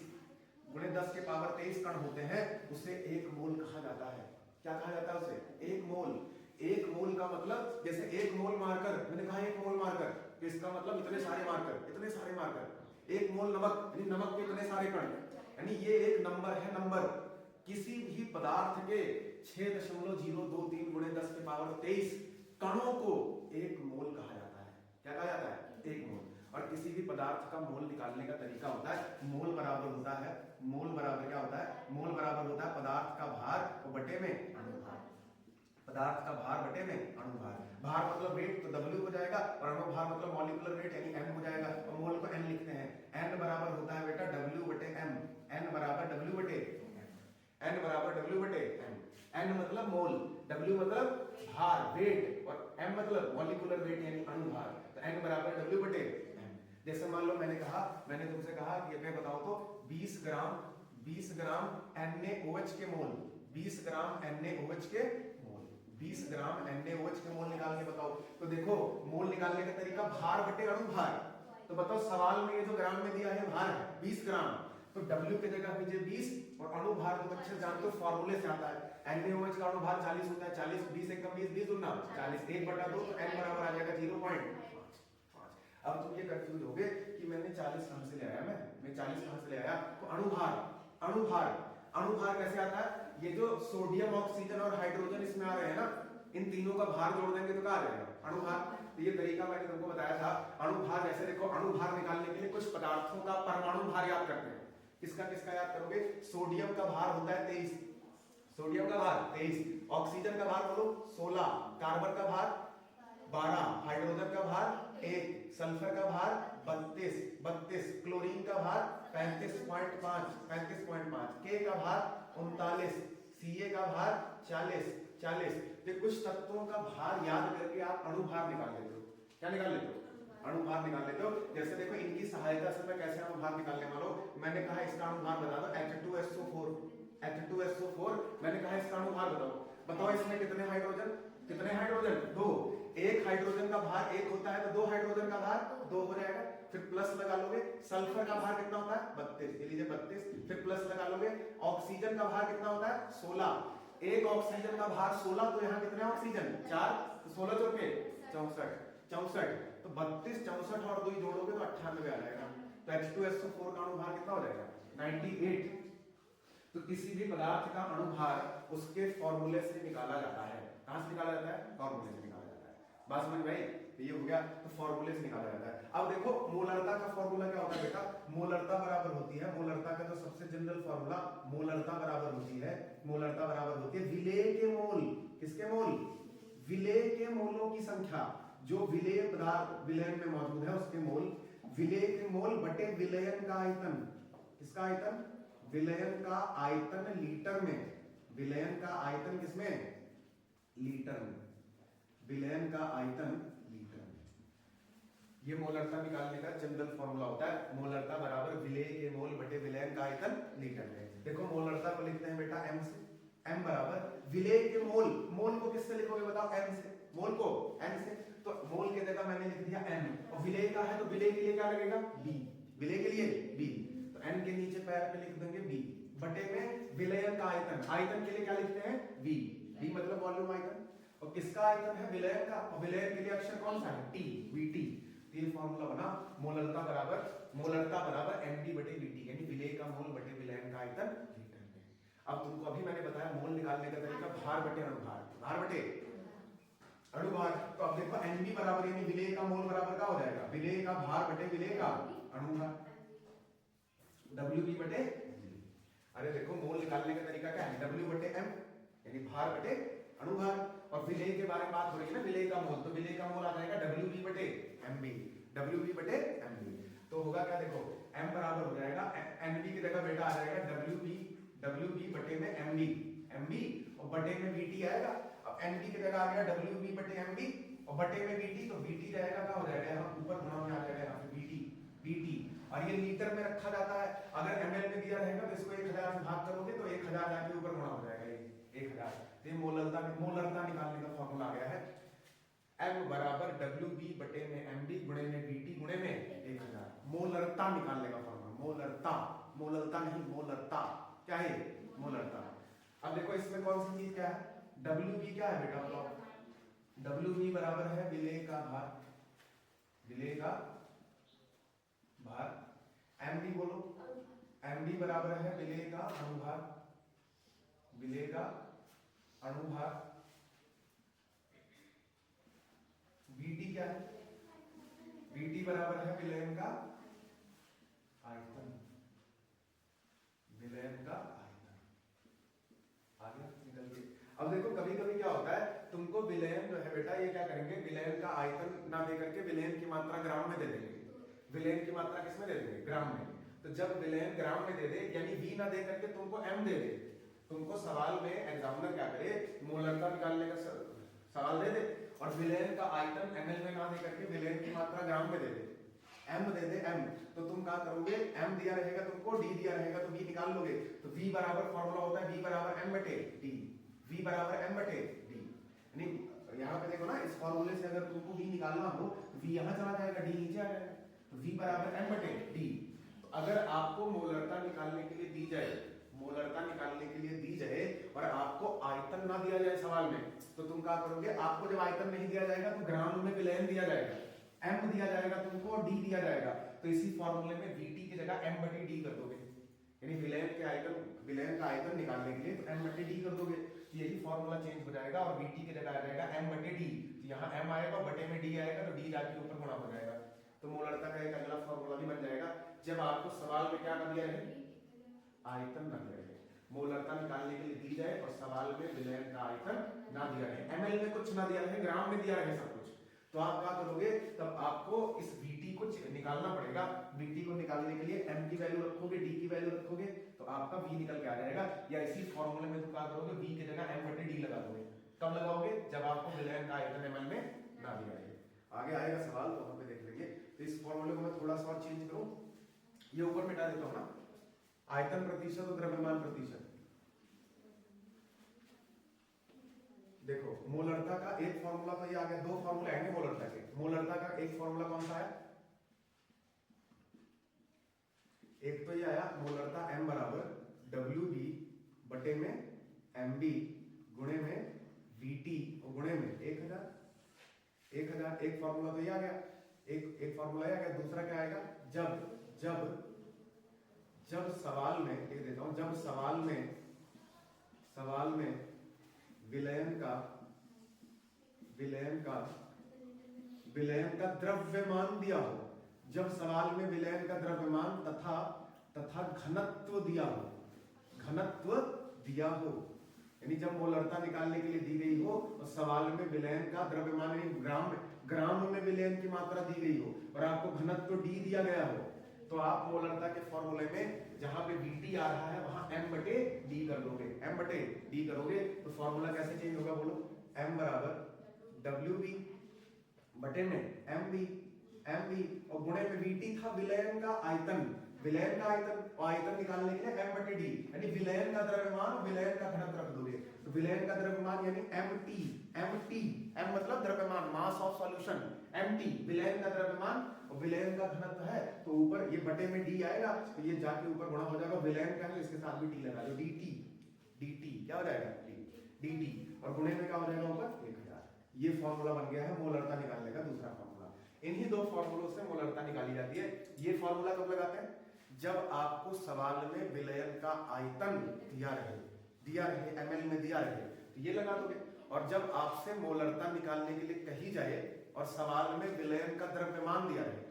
गुणे 10 के पावर 23 कण होते हैं, उसे एक मोल कहा जाता है। क्या कहा जाता है उसे? एक मोल। एक मोल का मतलब, जैसे एक मोल मार्कर, मैंने कहा एक मोल मार्कर, तो इसका मतलब इतने सारे मार्कर, इतने सारे मार्कर। एक मोल नमक, यानी नमक के इतने सारे कण, यानी ये एक नंबर है, नंबर। किसी भी पदार्थ के 6.023 गुणे 10 के पावर 23 कणों को एक मोल कहा जाता है। क्या कहा जाता है? एक मोल। और किसी भी पदार्थ का मोल निकालने का तरीका होता है, मोल बराबर होता है, मोल बराबर क्या होता है? मोल बराबर होता है पदार्थ का भार और बटे में अणुभार। पदार्थ का भार बटे में अणुभार। भार मतलब वेट तो W हो जाएगा, और अणुभार मतलब मॉलिक्यूलर वेट यानी M हो जाएगा, और मोल को N लिखते हैं। N बराबर होता है बेटा W बटे M, N बराबर W बटे N बराबर W बटे M। N मतलब मोल, W मतलब भार, वेट, और M मतलब मॉलिक्यूलर वेट यानी अणुभार। तो N बराबर W बटे M। जैसे मान लो मैंने तुमसे कहा कि मैं बताओ तो 20 ग्राम NaOH के मोल, 20 ग्राम NaOH के मोल, 20 ग्राम NaOH के मोल निकाल के बताओ। तो देखो मोल निकालने का तरीका भार बटे अणुभार। तो बताओ सवाल में ये जो ग्राम में दिया है भार है 20 ग्राम, तो W की जगह कीजिए 20, और अणुभार तो बच्चे जानते हो फॉर्मूले से आता है, NaOH का अणुभार 40 होता है, 40 20 एकम 20 20 गुना 40, 1/2 तो N बराबर आ जाएगा 0.5। अब तुम ये कंफ्यूज हो गए कि मैंने 40 कहां से ले आया, मैं 40 कहां से ले आया? तो अणुभार कैसे आता है? ये जो सोडियम, ऑक्सीजन और हाइड्रोजन इसमें आ रहे हैं ना, इन तीनों का भार जोड़ देंगे तो क्या आ जाएगा? अणुभार। तो ये तरीका मैंने तुमको बताया था अणुभार। जैसे देखो अणुभार निकालने के लिए कुछ पदार्थों का परमाणु भार याद करते हैं। किसका किसका याद करोगे? सोडियम का भार होता है 23, सोडियम का भार 23, ऑक्सीजन का भार बोलो 16, कार्बन का भार 12, हाइड्रोजन का भार 1, सल्फर का भार 32, क्लोरीन का भार 35.5, के का भार 39, Ca का भार 40। तो कुछ तत्वों का भार याद करके आप अणुभार निकाल लेते हो। क्या निकाल लेते हो? अणुभार निकाल लेते हो। जैसे देखो इनकी सहायता से मैं कैसे अणुभार निकालने वाला हूं, मैंने कहा इसका अणुभार बता दो, H2SO4, मैंने कहा इसका अणुभार बताओ इसमें कितने हाइड्रोजन? 2। एक हाइड्रोजन का भार 1 होता है, तो 2 हाइड्रोजन का भार 2 हो जाएगा। फिर प्लस लगा लोगे, सल्फर का भार कितना होता है? 32, ये लीजिए 32, फिर प्लस लगा लोगे। ऑक्सीजन का भार कितना होता है? 16, एक ऑक्सीजन का भार 16, तो यहाँ कितने ऑक्सीजन? 4, तो 16 चौके 64, तो 32, 64 और 2 जोड़ोगे तो 98 आ जाएगा। तो H2SO4 का अणुभार कितना हो जाएगा? 98। तो किसी भी पदार्थ का अणुभार उसके फॉर्मूले से निकाला जाता है। कहां से निकाला जाता है? फॉर्मूले से निकाला जाता है। बात समझ में आई? तो ये हो गया, तो फॉर्मूले से निकाला जाता है। अब देखो मोलरता का फॉर्मूला क्या होता है बेटा? मोलरता बराबर होती है, मोलरता का जो सबसे जनरल फॉर्मूला, मोलरता बराबर होती है, मोलरता बराबर होती है विलेय के मोल। किसके मोल? विलेय के मोलों की संख्या, जो विलेय पदार्थ विलयन में मौजूद है उसके मोल, विलेय के मोल बटे विलयन का आयतन। किसका आयतन? विलयन का आयतन लीटर में। विलयन का आयतन किसमें? लीटर में। विलयन का आयतन लीटर में। ये मोलरता निकालने का जनरल फॉर्मूला होता है, मोलरता बराबर विलेय के मोल बटे विलयन का आयतन लीटर में। देखो मोलरता को लिखते हैं बेटा m से, m बराबर विलेय के मोल, मोल को किससे लिखोगे बताओ? m से। मोल को n से, तो मोल के जगह मैंने लिख दिया m, और विलेय का है तो विलेय के लिए क्या लगेगा? b। विलेय के लिए b, तो n के नीचे पैर पे लिख देंगे b बटे में विलयन का आयतन। आयतन के लिए क्या लिखते हैं? v। v मतलब वॉल्यूम आयतन। और किसका आयतन है? विलयन का। और विलयन के लिए अक्षर कौन सा है? t, vt। ये फॉर्मूला बना मोलरता बराबर md बटे vt, यानी विलेय का मोल बटे विलयन का आयतन लीटर में। अब तुमको अभी मैंने बताया मोल निकालने का तरीका, भार बटे अणुभार। भार बटे अणुभार। तो अब देखो mb बराबर यानी विलेय का मोल बराबर का हो जाएगा विलेय का भार बटे विलेय का अणुभार, wb बटे। अरे देखो मोल निकालने का तरीका क्या है? w बटे m, यानी भार बटे अणुभार। और विलेय के बारे में बात हो रही है ना, विलेय का मोल, तो विलेय का मोल आ जाएगा wb बटे mb, wb बटे mb। तो होगा क्या? देखो m बराबर हो जाएगा nb की जगह बेटा आ जाएगा wb बटे में mb और बटे में vt आएगा। अब nb की जगह आ गया wb बटे mb और बटे में vt, तो vt रहेगा क्या हो जाएगा? यहाँ ऊपर गुणा में आ जाएगा यहाँ पे vt। और ये लीटर में रखा जाता है, अगर ml में दिया रहेगा तो इसको 1000 से भाग करोगे तो 1000 जाके ऊपर गुणा हो जाएगा, ये 1000। तो ये मोलरता निकालने का फॉर्मूला आ गया है, m बराबर wb बटे में mb गुणे में vt गुणे में 1000। मोलरता निकालने का फॉर्मूला, मोलरता नहीं, मोलरता। क्या है? मोलरता। अब देखो इसमें कौन सी चीज क्या है? wb क्या है बेटा बताओ? wb बराबर है विलेय का भार, विलेय का भार। mb बोलो, mb बराबर है विलेय का अणुभार, विलेय का अणुभार। vt क्या है? vt बराबर है विलयन का आयतन, विलयन का आयतन। आगे निकल के अब देखो कभी कभी क्या होता है, तुमको विलयन जो है बेटा ये क्या करेंगे, विलयन का आयतन ना दे करके विलयन की मात्रा ग्राम में दे देंगे। विलयन की मात्रा किसमें दे देंगे? ग्राम में। तो जब विलयन ग्राम में दे दे, यानी v ना दे करके तुमको m दे दे, तुमको सवाल में एग्जामिनर क्या करे, मोलरता निकालने का सवाल दे दे और विलयन का आयतन ml में ना दे करके विलयन की मात्रा ग्राम में दे दे, m दे दे m, तो तुम क्या करोगे? m दिया रहेगा तुमको, d दिया रहेगा तो v निकाल लोगे। तो v बराबर फॉर्मूला होता है v बराबर m बटे d, v बराबर m बटे d। यानी यहाँ पे देखो ना, इस फॉर्मूले से अगर तुमको v निकालना हो तो v यहाँ चला जाएगा, d नीचे आ जाएगा, तो v बराबर m बटे d। तो अगर आपको मोलरता निकालने के लिए दी जाए, मोलरता निकालने के लिए दी जाए और आपको आयतन ना दिया जाए सवाल में, तो तुम क्या करोगे? आपको जब आयतन नहीं दिया जाएगा तो ग्राम में विलयन दिया जाएगा, m दिया जाएगा तुमको और d दिया जाएगा, तो इसी फॉर्मूले में vt की जगह m बटे d कर दोगे, यानी विलयन के आयतन, विलयन का आयतन निकालने के लिए तो m बटे d कर दोगे, तो यही फॉर्मूला चेंज हो जाएगा और vt की जगह आ जाएगा m बटे d। तो यहाँ m आएगा बटे में d आएगा, तो d जाके ऊपर गुणा हो जाएगा। तो मोलरता का एक अगला फॉर्मूला भी बन जाएगा, जब आपको सवाल में क्या दिया है? आयतन ना दिया है, मोलरता निकालने के लिए दी जाए और सवाल में विलयन का आयतन ना दिया है, ml में कुछ ना दिया है, ग्राम में दिया है सब कुछ, तो आप क्या करोगे? तब आपको इस vt को निकालना पड़ेगा। vt को निकालने के लिए m की वैल्यू रखोगे, d की वैल्यू रखोगे, तो आपका v निकल के आ जाएगा। या इसी फॉर्मूले में तुम क्या करोगे? v की जगह m बटे d लगा दोगे। कब लगाओगे? जब आपको विलयन का आयतन ml में ना दिया है। आगे आएगा सवाल तो वहां पे देख लेंगे। तो इस फॉर्मूले को मैं थोड़ा सा और चेंज करूं, ये ऊपर मिटा देता हूं ना, आयतन प्रतिशत और द्रव्यमान प्रतिशत। देखो मोलरता का एक फॉर्मूला तो ये आ गया, दो फॉर्मूले आएंगे मोलरता के। मोलरता का एक फॉर्मूला कौन सा है? एक तो ये आया मोलरता m बराबर wb बटे में mb गुणे में vt और गुणे में 1000। एक फॉर्मूला तो ये आ गया, एक फॉर्मूला ये आ गया। दूसरा क्या आएगा? जब सवाल में, लिख देता हूं, जब सवाल में विलयन का विलयन का द्रव्यमान दिया हो, जब सवाल में विलयन का द्रव्यमान तथा घनत्व दिया हो, यानी जब मोलरता निकालने के लिए दी गई हो और सवाल में विलयन का द्रव्यमान यानी ग्राम में विलयन की मात्रा दी गई हो और आपको घनत्व डी दिया गया हो, तो आप मोलरता के फॉर्मूले में जहां पे Vt आ रहा है वहां m/d कर दोगे। m/d करोगे तो फॉर्मूला कैसे चेंज होगा बोलो? m बराबर Wv बटे में mv और गुणे में Vt था विलयन का आयतन और आयतन निकालने के लिए m/d यानी विलयन का द्रव्यमान और विलयन का घनत्व रख दोगे। तो विलयन का द्रव्यमान यानी mt m मतलब द्रव्यमान, मास ऑफ सॉल्यूशन, mt विलयन का द्रव्यमान और विलयन का घनत्व है, तो ऊपर ये बटे में d आएगा तो ये जाके ऊपर गुणा हो जाएगा, विलयन का है इसके साथ भी t लगा दो, dt क्या हो जाएगा dt और गुणे में क्या हो जाएगा ऊपर 1000। ये फॉर्मूला बन गया है मोलरता निकालने का दूसरा फॉर्मूला। इन्हीं दो फॉर्मूलों से मोलरता निकाली जाती है। ये फॉर्मूला कब लगाते हैं? जब आपको सवाल में विलयन का आयतन दिया रहे ml में दिया रहे तो ये लगा दोगे, और जब आपसे मोलरता निकालने के लिए कही जाए और सवाल में विलयन का द्रव्यमान दिया रहे,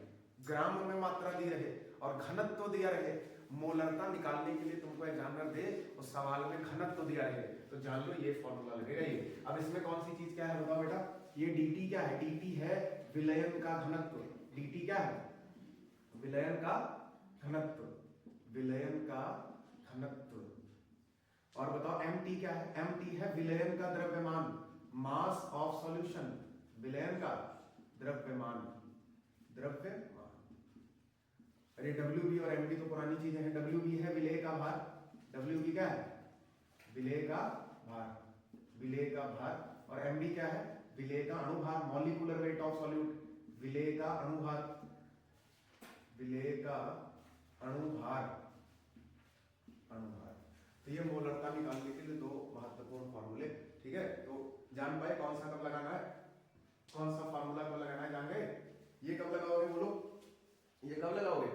ग्राम में मात्रा दी रहे और घनत्व दिया रहे, मोलरता निकालने के लिए तुमको एग्जामिनर दे और सवाल में घनत्व दिया रहे तो जान लो ये फॉर्मूला लगेगा ये। अब इसमें कौन सी चीज क्या है बताओ बेटा? ये dt क्या है? dt है विलयन का घनत्व। dt क्या है? विलयन का घनत्व, और बताओ mt क्या है? mt है विलयन का द्रव्यमान, मास ऑफ सॉल्यूशन, विलयन का द्रव्यमान। अरे Wb और Mb तो पुरानी चीजें हैं। Wb है विलेय का भार, Wb क्या है? विलेय का भार, और Mb क्या है? विलेय का अणुभार, मॉलिक्यूलर वेट ऑफ सॉल्यूट, विलेय का अणुभार। तो ये मोलरता निकालने के लिए दो महत्वपूर्ण फॉर्मूले, ठीक है? तो जान पाए कौन सा कब लगाना है, कौन सा फॉर्मूला कब लगाना है, जान गए? ये कब लगाओगे बोलो? ये कब लगाओगे?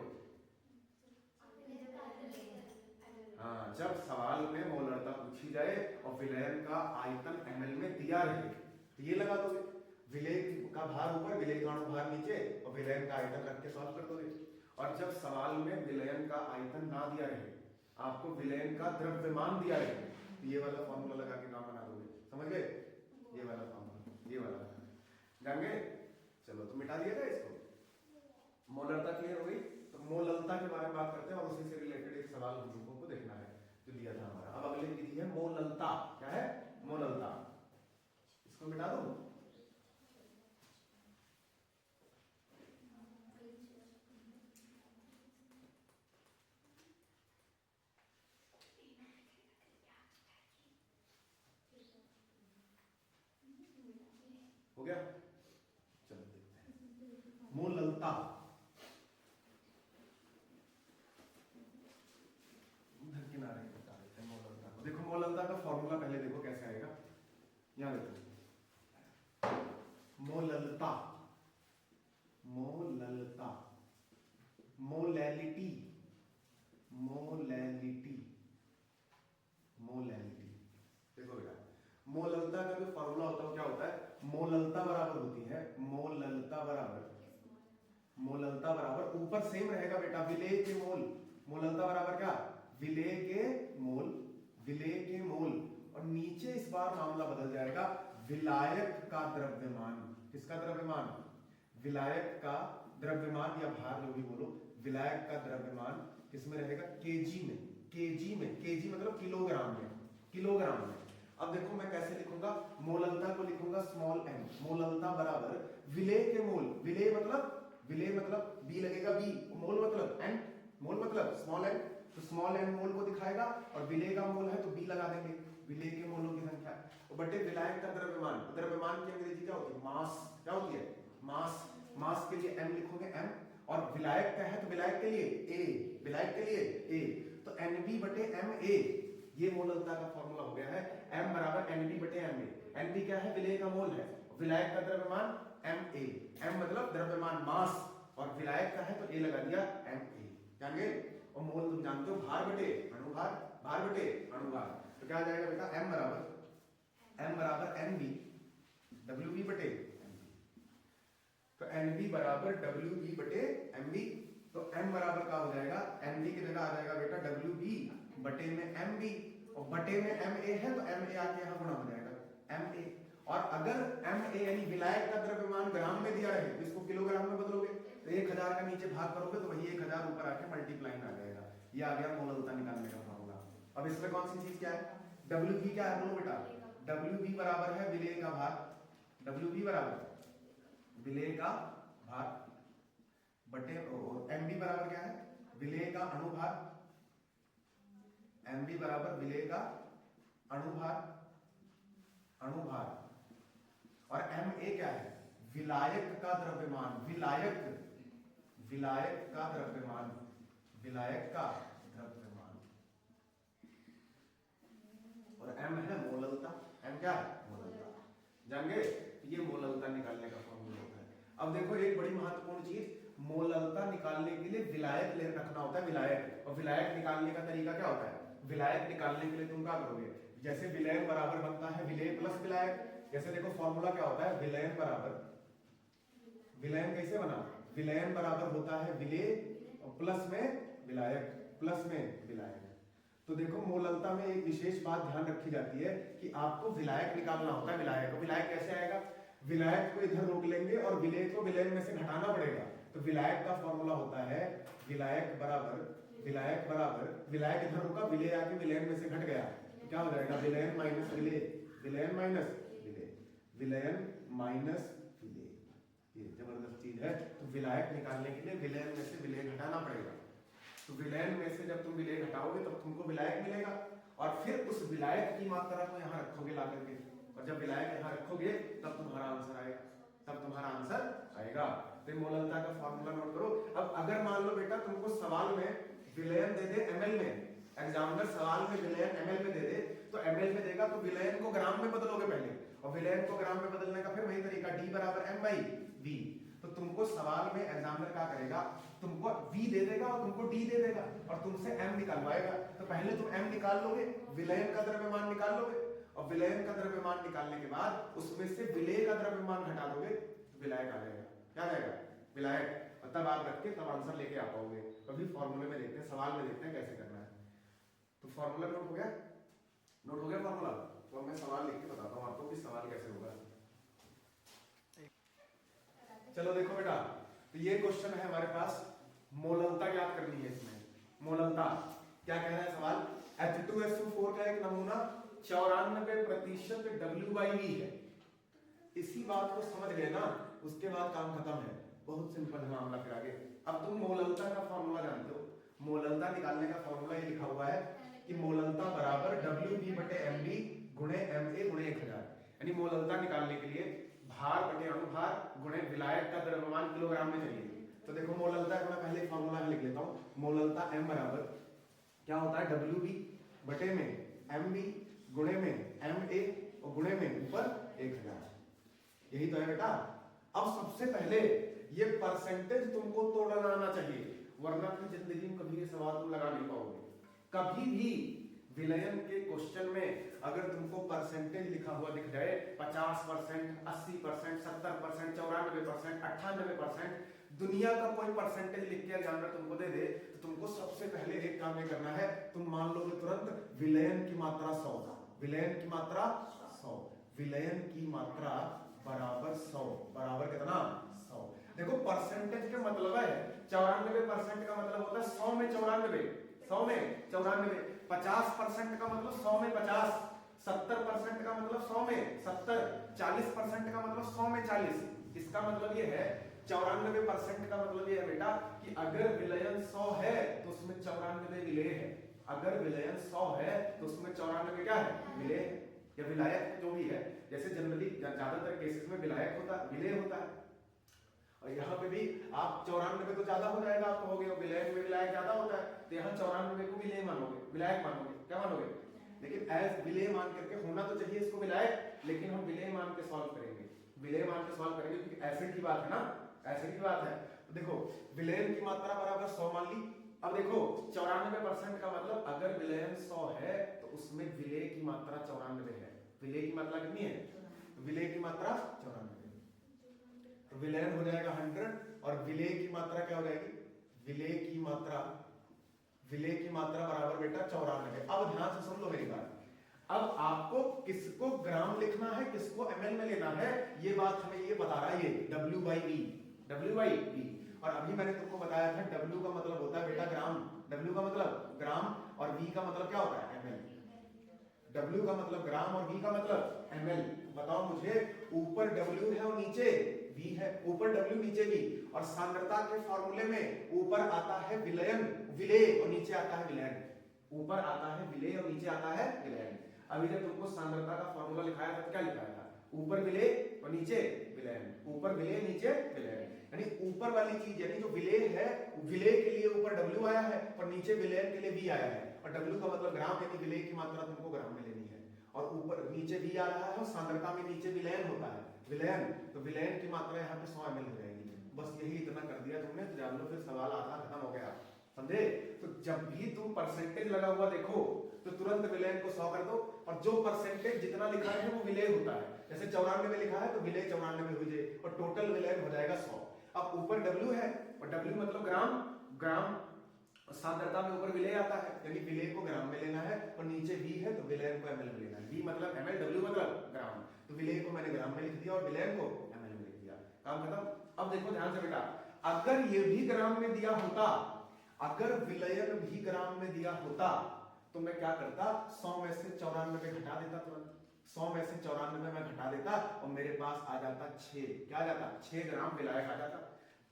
हाँ, जब सवाल में मोलरता पूछी जाए और विलयन का आयतन ml में दिया रहे तो ये लगा दोगे। विलेय का भार ऊपर, विलेय का अणुभार नीचे और विलयन का आयतन रख के सॉल्व कर दोगे। और जब सवाल में विलयन का आयतन ना दिया रहे, आपको विलयन का द्रव्यमान दिया रहे तो ये वाला फॉर्मूला लगा के काम बना दोगे। समझ गए? ये वाला फॉर्मूला, ये वाला जान गए? चलो तो मिटा दिया था इसको। मोलरता क्लियर हो गई? तो मोललता के बारे में बात करते हैं और उसी से रिलेटेड एक सवाल हम लोगों को देखना है जो दिया था हमारा। अब अगली विधि है मोललता। क्या है? मोललता। इसको मिटा दो। हो गया? चलो देखते हैं मोललता। किनारे बता देते हैं मोललता को। देखो मोललता का फॉर्मूला पहले देखो कैसे आएगा। यहां देखो मोललता, मोलैलिटी, देखो बेटा मोललता का जो फॉर्मूला होता है क्या होता है? मोललता बराबर होती है, मोललता बराबर ऊपर सेम रहेगा बेटा, विलेय के मोल। मोललता बराबर क्या? विलेय के मोल, और नीचे इस बार मामला बदल जाएगा, विलायक का द्रव्यमान। किसका द्रव्यमान? विलायक का द्रव्यमान या भार जो भी बोलो, विलायक का द्रव्यमान किसमें रहेगा? केजी में। केजी मतलब किलोग्राम में। अब देखो मैं कैसे लिखूंगा, मोललता को लिखूंगा स्मॉल m, मोललता बराबर विलेय के मोल। विलेय मतलब बी लगेगा, बी, मोल मतलब n, मोल मतलब स्मॉल n, तो स्मॉल n मोल को दिखाएगा और विलेय का मोल है तो बी लगा देंगे, विलेय के मोलों की संख्या। और बटे विलायक का द्रव्यमान की अंग्रेजी क्या होती है? मास। क्या होती है? मास के लिए m लिखोगे m, और विलायक का है तो विलायक के लिए a, तो Nb बटे Ma, ये मोललता का फॉर्मूला हो गया है। m बराबर Nb बटे Ma। Nb क्या है? विलेय का मोल है, विलायक का द्रव्यमान Ma, m मतलब द्रव्यमान मास, और विलायक का है तो a लगा दिया Ma। जान गए? और मोल तुम जानते हो भार बटे अणुभार, तो क्या आ जाएगा बेटा? m बराबर Nb डब्ल्यू बी बटे एमबी। तो एनबी बराबर डब्ल्यू बी बटे एमबी। तो एम बराबर क्या हो जाएगा, एनबी की जगह आ जाएगा बेटा डब्ल्यू बी बटे में एम बी, और बटे में एम ए है तो एम ए आके यहाँ गुणा हो जाएगा एम ए। और अगर एम ए यानी विलायक का द्रव्यमान ग्राम में दिया है, इसको किलोग्राम में बदलोगे तो 1000 का नीचे भाग करोगे तो वही 1000 ऊपर आके मल्टीप्लाइंग आ जाएगा। ये आ गया मोललता निकालने का फॉर्मूला। अब इसमें कौन सी चीज क्या है, डब्ल्यू बी क्या है बोलो बेटा, डब्ल्यू बी बराबर है विलेय का भार, डब्ल्यू बी बराबर विलेय का भार बटे, और एम बी बराबर क्या है, विलेय का अनुभार, एम बी बराबर विलेय का अनुभार, अनुभार, और एम ए क्या है, विलायक का द्रव्यमान, विलायक, विलायक का द्रव्यमान, विलायक का द्रव्यमान, और एम है मोललता, एम क्या है मोललता। जान गए, ये मोललता निकालने का फॉर्मूला होता है। अब देखो एक बड़ी महत्वपूर्ण चीज, मोललता निकालने के लिए विलायक ले रखना होता है, विलायक। और विलायक निकालने का तरीका क्या होता है, विलायक निकालने के लिए तुम क्या करोगे, जैसे विलयन बराबर बनता है विलेय प्लस विलायक, जैसे देखो फॉर्मूला क्या होता है, विलयन बराबर, विलयन कैसे बना, विलयन बराबर होता है विलेय और प्लस में विलायक, प्लस में विलायक। तो देखो मोललता में एक विशेष बात ध्यान रखी जाती है कि आपको विलायक निकालना होता है, विलायक। विलायक कैसे आएगा, विलायक को इधर रोक लेंगे और विलेय को विलयन में से घटाना पड़ेगा। तो विलायक का फॉर्मूला होता है विलायक बराबर, विलायक बराबर, विलायक इधर रुका, विलेय आके विलयन में से घट गया तो क्या हो जाएगा, विलयन माइनस विलेय, विलयन माइनस विलेय, विलयन माइनस विलेय। ये जबरदस्त चीज है। तो विलायक निकालने के लिए विलयन में से विलेय घटाना पड़ेगा। तो विलयन में से जब तुम विलेय घटाओगे तब तुमको विलायक मिलेगा, और फिर उस विलायक की मात्रा को यहाँ रखोगे ला करके, और जब विलायक यहाँ रखोगे तब तुम्हारा आंसर आएगा, तब तुम्हारा आंसर आएगा। तो मोललता का फॉर्मूला नोट करो। अब अगर मान लो बेटा तुमको सवाल में विलयन दे दे एमएल में, एग्जामिनर सवाल में विलयन एमएल में दे दे, तो एमएल में देगा तो विलयन को ग्राम में बदलोगे पहले, और विलयन को ग्राम में बदलने का फिर वही तरीका, डी बराबर एम बाई वी। तो तुमको सवाल में एग्जामिनर क्या करेगा, तुमको v दे देगा और तुमको d दे देगा और तुमसे m निकालवाएगा। तो पहले तुम m निकाल लोगे, विलयन का द्रव्यमान निकाल लोगे, और विलयन का द्रव्यमान निकालने के बाद उसमें से विलेय का द्रव्यमान घटा दोगे तो विलायक आ जाएगा। क्या आ जाएगा, विलायक। और तब आप रख के तब आंसर लेके आ पाओगे। कभी फॉर्मूले में देखते हैं, सवाल में देखते हैं कैसे करना है। तो फॉर्मूला नोट हो गया, नोट हो गया फॉर्मूला। तो मैं सवाल लिख के बताता हूँ आपको कि सवाल कैसे होगा। चलो देखो बेटा, तो ये क्वेश्चन है हमारे पास, मोललता ज्ञात करनी है। इसमें मोललता क्या कह रहा है सवाल, H2SO4 का एक नमूना 94% WV है। इसी बात को समझ गए ना, उसके बाद काम खत्म है, बहुत सिंपल है मामला। फिर आगे अब तुम मोललता का फॉर्मूला जानते हो, मोललता निकालने का फॉर्मूला ये लिखा हुआ है कि मोललता बराबर WV बटे MB गुणे MA गुणे 1000। यानी मोललता निकालने के लिए भार बटे अनुभार गुणे विलायक का द्रव्यमान किलोग्राम में चाहिए। तो देखो मोललता का मैं पहले फॉर्मूला लिख लेता हूँ। मोललता m बराबर क्या होता है, WB बटे में MB गुणे में MA और गुणे में ऊपर 1000। यही तो है बेटा। अब सबसे पहले ये परसेंटेज तुमको तोड़ना आना चाहिए, वरना अपनी जिंदगी में कभी ये सवाल तुम लगा नहीं पाओगे। कभी भी विलयन के क्वेश्चन में अगर तुमको परसेंटेज लिखा हुआ दिख जाए 50%, 80%, 70%, 94%, 98%, दुनिया का कोई परसेंटेज लिख के एग्जामिनर तुमको दे दे, तो तुमको सबसे पहले एक काम ये करना है, तुम मान लोगे तुरंत विलयन की मात्रा 100, विलयन की मात्रा 100, विलयन की मात्रा बराबर 100, बराबर कितना 100। देखो परसेंटेज का मतलब है 94% का मतलब होता है 100 में 94, 100 में 94, 50% का मतलब 100 में 50, 70% का मतलब 100 में 70, 40% का मतलब 100 में 40। इसका मतलब ये है 94% का मतलब ये है बेटा कि अगर विलयन 100 है तो उसमें 94 विलेय है। अगर विलयन 100 है तो उसमें 94 क्या है, विलेय या विलायक जो भी है। जैसे जनरली ज्यादातर केसेस में विलायक होता है, विलेय होता है। और यहाँ पे भी आप 94 तो ज्यादा हो जाएगा, आप कहोगे विलयन में विलायक ज्यादा होता है, तो यहाँ 94 को विलेय मानोगे, विलायक मानोगे, क्या मानोगे। लेकिन एज विलेय मान करके होना तो चाहिए इसको विलायक, लेकिन हम विलेय मान के सॉल्व करेंगे, विलेय मान के सॉल्व करेंगे क्योंकि एसिड की बात है ना, एसिड की बात है। तो देखो विलयन की मात्रा बराबर 100 मान ली। अब देखो 94% का मतलब अगर विलयन 100 है तो उसमें विलेय की मात्रा 94 है। विलेय की मात्रा कितनी है, तो विलेय की मात्रा 94, तो विलयन हो जाएगा 100 और विलेय की मात्रा क्या हो जाएगी, विलेय की मात्रा बराबर बेटा 94। अब ध्यान से सुन लो मेरी बात, अब आपको किसको ग्राम लिखना है किसको एमएल में लेना है, ये बात हमें ये बता रहा है ये W/V। और अभी मैंने तुमको बताया था W का मतलब होता है बेटा ग्राम, W का मतलब ग्राम और V का मतलब क्या होता है एमएल। W का मतलब ग्राम और V का मतलब एमएल। बताओ मुझे, ऊपर W है और नीचे V है, ऊपर W नीचे V, और सांद्रता के फॉर्मूले में ऊपर आता है विलयन विलेय और नीचे आता है विलयन, ऊपर आता है विलेय और नीचे आता है विलयन। अभी जब तुमको सांद्रता का फॉर्मूला लिखाया था तो क्या लिखाया था, ऊपर विलेय और नीचे विलयन, ऊपर विलेय नीचे विलयन, यानी ऊपर वाली चीज यानी जो विलेय है, विलेय के लिए ऊपर W आया है और नीचे विलयन के लिए V आया है, और W का मतलब ग्राम यानी विलेय की मात्रा तुमको ग्राम में लेनी है, और ऊपर नीचे V आ रहा है और सांद्रता में नीचे विलयन होता है विलयन, तो विलयन की मात्रा यहाँ पे 100 ml हो जाएगी। बस यही इतना कर दिया तुमने, तो जान लो फिर सवाल आधा खत्म हो गया, समझे। तो जब भी तुम परसेंटेज लगा हुआ देखो तो तुरंत विलयन को 100 कर दो, और जो परसेंटेज जितना लिखा है वो विलय होता है, जैसे 94 में लिखा है तो विलय 94 हो जाए और टोटल विलयन हो जाएगा 100। अब ऊपर W है और W मतलब ग्राम सांद्रता में ऊपर विलय आता है यानी विलय को ग्राम में लेना है, और नीचे V है तो विलयन को ml में लेना है, V मतलब ml, W मतलब ग्राम, तो विलय को मैंने ग्राम में लिख दिया और विलयन को ml में लिख दिया, काम खत्म। अब देखो ध्यान से बेटा, अगर ये भी ग्राम में दिया होता, अगर विलयन भी ग्राम में दिया होता तो मैं क्या करता, 100 में से 94 घटा देता, तुरंत 100 में से 94 में घटा देता और मेरे पास आ जाता 6, क्या आ जाता 6 ग्राम विलायक आ जाता,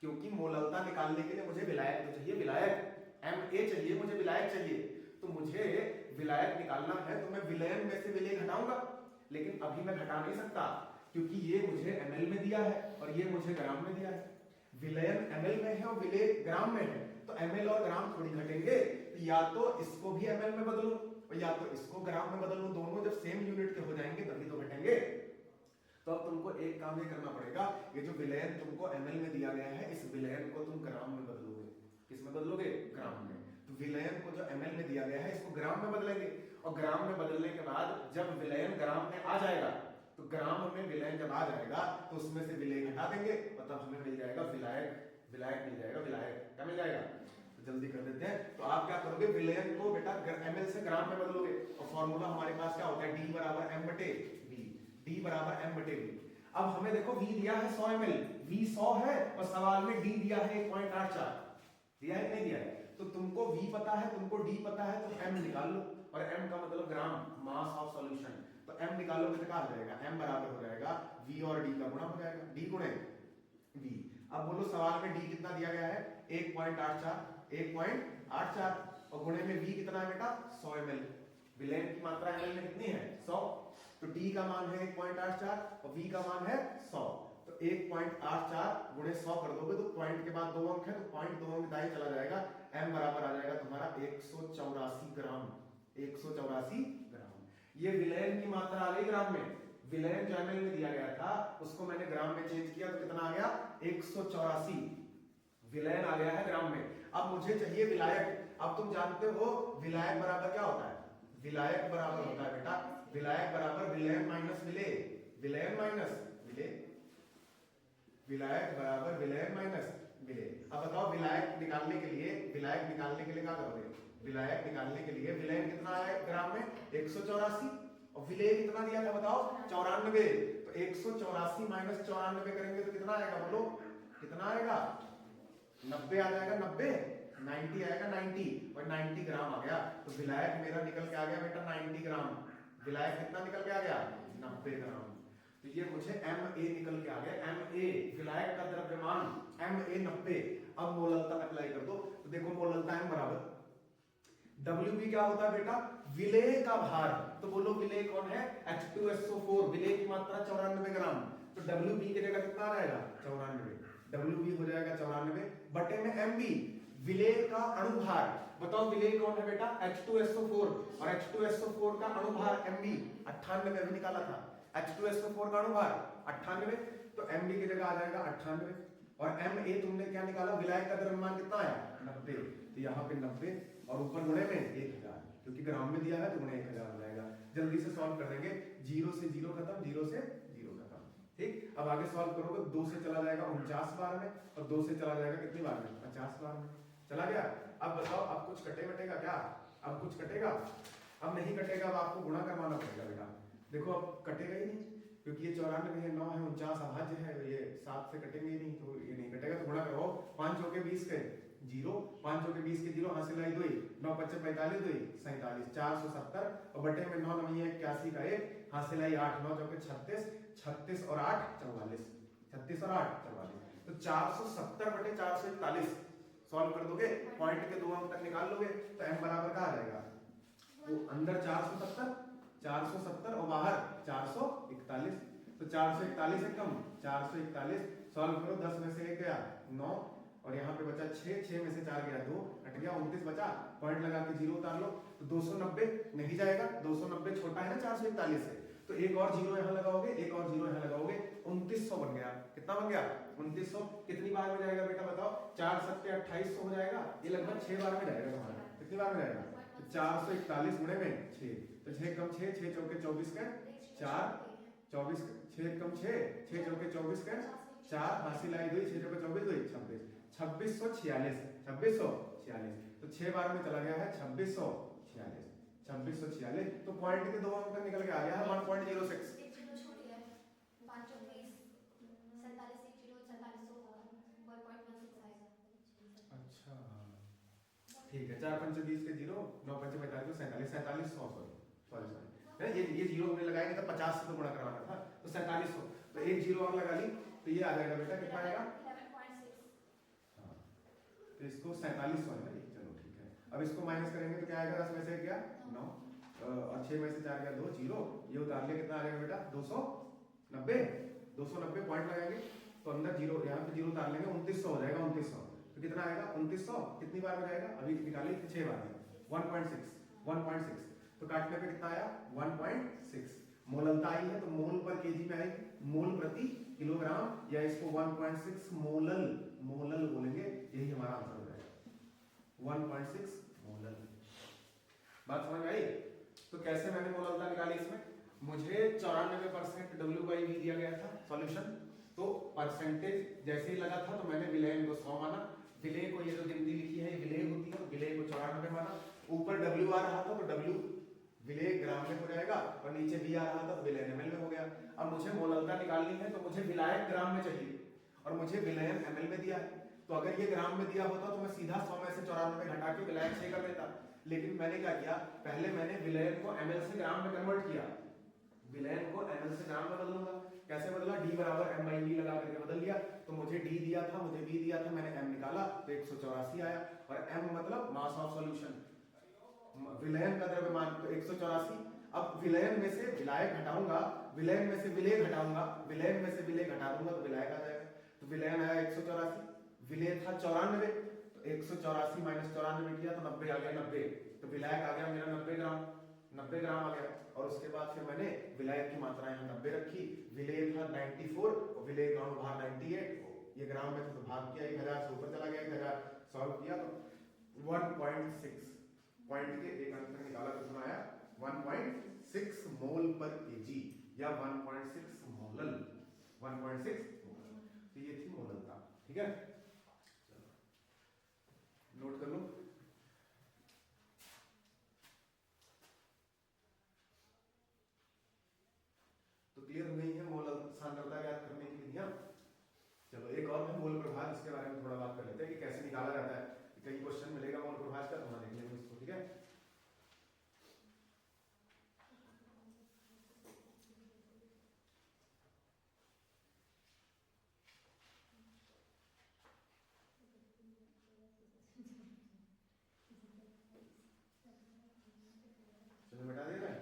क्योंकि मोललता निकालने के लिए मुझे विलायक तो चाहिए, विलायक Ma चाहिए, मुझे विलायक चाहिए, तो मुझे विलायक निकालना है तो मैं विलयन में से विलय घटाऊंगा, लेकिन अभी मैं घटा नहीं सकता क्योंकि ये मुझे ml में दिया है और ये मुझे ग्राम में दिया है, विलयन ml में है और विलय ग्राम में है, तो ml और ग्राम थोड़ी घटेंगे, तो या तो इसको भी ml में बदलूं और या तो इसको ग्राम में बदलूं, दोनों जब सेम यूनिट के हो जाएंगे तभी तो घटेंगे। तो अब तुमको एक काम ये करना पड़ेगा, ये जो विलयन तुमको ml में दिया गया है इस विलयन को तुम ग्राम में बदलोगे, किसमें बदलोगे, ग्राम में। तो विलयन को जो ml में दिया गया है इसको ग्राम में बदलेंगे, और ग्राम में बदलने के बाद जब विलयन ग्राम में आ जाएगा तो ग्राम में विलयन जब आ जाएगा तो उसमें से विलय घटा देंगे और तब हमें मिल जाएगा विलायक मिल जाएगा, विलायक क्या मिल जाएगा, तो जल्दी कर देते हैं। तो आप क्या करोगे, विलयन को बेटा ml से ग्राम में बदलोगे, और फॉर्मूला हमारे पास क्या होता है, D बराबर m/V, D बराबर m/V। अब हमें देखो V दिया है 100 ml, V 100 है और सवाल में D दिया है 1.84, दिया है नहीं दिया है, तो तुमको V पता है, तुमको D पता है, तो M निकाल लो, और M का मतलब ग्राम, मास ऑफ सॉल्यूशन, तो M निकालोगे तो क्या हो जाएगा, M बराबर हो जाएगा V और D का गुणा हो जाएगा, D गुणे V। अब बोलो सवाल में D कितना दिया गया है, 1.84 और गुणे में V कितना है बेटा 100 ml, विलयन की मात्रा ml में कितनी है 100, तो D का मान है 1.84 और V का मान है 100, तो 1.84 गुणे 100 कर दोगे तो पॉइंट के बाद 2 अंक है तो पॉइंट 2 अंक दाएं चला जाएगा, M बराबर आ जाएगा तुम्हारा 184 ग्राम, 184 ग्राम। ये विलयन की मात्रा आ गई ग्राम में, विलयन जो ml में दिया गया था उसको मैंने ग्राम में चेंज किया तो कितना आ गया 184, विलयन आ गया है ग्राम में। अब मुझे चाहिए विलायक, अब तुम जानते हो विलायक बराबर क्या होता है, विलायक बराबर होता है बेटा, विलायक बराबर विलयन माइनस विलेय, विलयन माइनस विलेय, विलायक बराबर विलयन माइनस विलेय। अब बताओ विलायक निकालने के लिए क्या करोगे, विलायक निकालने के लिए विलयन कितना है ग्राम में 184 और विलेय कितना दिया था बताओ 94, तो 184 माइनस 94 करेंगे तो कितना आएगा, बोलो कितना आएगा, 90 आ जाएगा, 90 आएगा 90 और 90 ग्राम आ गया, तो विलायक मेरा निकल के आ गया बेटा 90 ग्राम, विलायक कितना निकल के आ गया 90 ग्राम, तो ये मुझे Ma निकल के आ गया, Ma विलायक का द्रव्यमान Ma 90। अब मोललता अप्लाई कर दो, तो देखो मोललता M बराबर Wb क्या होता है बेटा, विलेय का भार, तो बोलो विलेय कौन है H2SO4, विलेय की मात्रा 94 ग्राम, तो Wb की जगह कितना रहेगा 94, Wb हो जाएगा 94 बटे में Mb, विलेय का अणुभार, बताओ विलेय कौन है बेटा H2SO4 और H2SO4 का अणुभार Mb 98 अभी निकाला था, H2SO4 का अणुभार 98, तो Mb की जगह आ जाएगा 98 और Ma तुमने क्या निकाला, विलायक का द्रव्यमान कितना आया 90, तो यहाँ पे 90 और ऊपर गुणे में 1000, क्योंकि ग्राम में दिया है तो गुणे 1000 हो जाएगा। जल्दी से सॉल्व कर देंगे, 0 से 0 खत्म, 0 से 0 खत्म। ठीक, अब आगे सॉल्व करोगे 2 से चला जाएगा 49 बार में और 2 से चला जाएगा कितनी बार में 50 बार में चला गया। अब बताओ अब कुछ कटेगा क्या, अब कुछ कटेगा, अब नहीं कटेगा, अब आपको गुणा करवाना पड़ेगा बेटा। देखो अब कटेगा ही नहीं क्योंकि ये 94 है, 9 है, 49 अभाज्य है, ये 7 से कटेंगे ही नहीं, तो ये नहीं कटेगा, तो गुणा करो। 5 चौके 20 के 0, 5 चौके 20 के 0, हासिल आई 2, 9 25 45 2 47, 470 और बटे में 9 9 81 का 1, हासिल आई 8, 9 चौके 36, 36 और 8 44, 36 और 8 44, तो 470 बटे 441 सॉल्व कर दोगे, पॉइंट के 2 अंक तक निकाल लोगे, तो m बराबर क्या आ जाएगा, वो अंदर 470 और बाहर 441, तो 441 है कम, 441 सॉल्व करो, 10 में से 1 गया 9 और यहाँ पे बचा 6, 6 में से 4 गया 2, हट गया 29 बचा, पॉइंट लगा के 0 उतार लो, तो 290 नहीं जाएगा, 290 छोटा है ना 441 से, तो एक और 0 यहाँ लगाओगे, एक और 0 यहाँ लगाओगे, 2900 बन गया। कितना बन गया 2900, कितनी बार में जाएगा बेटा बताओ, 4 7 2800 हो जाएगा, ये लगभग 6 बार में जाएगा तुम्हारा, कितनी बार में जाएगा, 441 गुणे में 6, तो 6 कम 6, 6 चौके 24 का 4, 24 6 कम 6, 6 चौके 24 का 4, हासिल आई 2, 6 चौके 24 2 26, 2646, 2646, तो 6 बार में चला गया है 2646, 2646, तो पॉइंट के 2 अंक तक निकल के आ गया है 1.06। अच्छा ठीक है, 4 5 20 के 0, 9 5 45 47, 4700 सॉरी ये 0 हमने लगाएंगे तो 50 से तो गुणा करवाना था, तो 4700, तो एक 0 और लगा ली, तो ये आ जाएगा बेटा कितना आएगा, हाँ तो इसको 4700 है, चलो ठीक है। अब इसको माइनस करेंगे तो क्या आएगा, 10 में से क्या 9 और 6 में से 4 गया 2, 0, ये उतार ले, कितना आ जाएगा बेटा 290, 290 पॉइंट लगाएंगे तो अंदर 0, यहाँ पे 0 उतार लेंगे, 2900 हो जाएगा, 2900, तो कितना आएगा 2900, कितनी बार में जाएगा, अभी निकाली 6 बार में 1.6, तो काटने पे कितना आया 1.6, मोललता आई है तो मोल पर केजी में आएगी, मोल प्रति किलोग्राम, या इसको 1.6 मोलल बोलेंगे, यही हमारा आंसर हो जाएगा 1.6 मोलल। बात समझ में आई। तो कैसे मैंने मोललता निकाली, इसमें मुझे 94% W/V दिया गया था सॉल्यूशन, तो परसेंटेज जैसे ही लगा था तो मैंने विलयन को 100 माना, विलय को ये जो गिनती लिखी है ये विलय होती है, विलय को 94 माना, ऊपर W आ रहा था तो W विलय ग्राम में हो जाएगा और नीचे V आ रहा था तो विलयन ml में हो गया। अब मुझे मोललता निकालनी है तो मुझे विलायक ग्राम में चाहिए और मुझे विलयन ml में दिया है, तो अगर ये ग्राम में दिया होता तो मैं सीधा 100 में से 94 घटा के विलायक 6 कर देता, लेकिन मैंने क्या किया, पहले मैंने विलयन को ml से ग्राम में कन्वर्ट किया, विलयन को ml से ग्राम में बदलूंगा, कैसे बदला, D बराबर m/V लगा करके बदल दिया, तो मुझे D दिया था, मुझे V दिया था, मैंने m निकाला तो 184 आया, और m मतलब मास ऑफ सॉल्यूशन, विलयन का द्रव्यमान, तो 184। अब विलयन में से विलायक घटाऊंगा, विलयन में से विलेय घटाऊंगा, विलयन में से विलेय घटा दूंगा तो विलायक आ जाएगा, तो विलयन आया 184, विलेय था 94, तो 184 माइनस 94 किया तो 90 आ गया, 90, तो विलायक आ गया मेरा 90 ग्राम आ गया, और उसके बाद फिर मैंने विलायक की मात्रा यहाँ 90 रखी, विलेय था 94 और विलेय ग्राम भार 98, ये ग्राम में था तो भाग किया 1000 से ऊपर चला गया, 1000 सॉल्व किया तो 1.6 पॉइंट के एक अंक तक निकाला तो कितना आया 1.6 मोल पर केजी या 1.6 मोलल, 1.6 मोलल, तो ये थी मोललता। ठीक है, नोट कर लो। तो क्लियर हो गई है मोल सांद्रता ज्ञात करने की विधियां। चलो एक और है मोल प्रभाव, इसके बारे में थोड़ा बात कर लेते हैं कि कैसे निकाला जाता है, कई क्वेश्चन मिलेगा मोल प्रभाव का, तो हम देख लेंगे इसको। ठीक है, चलो बता दे रहा है,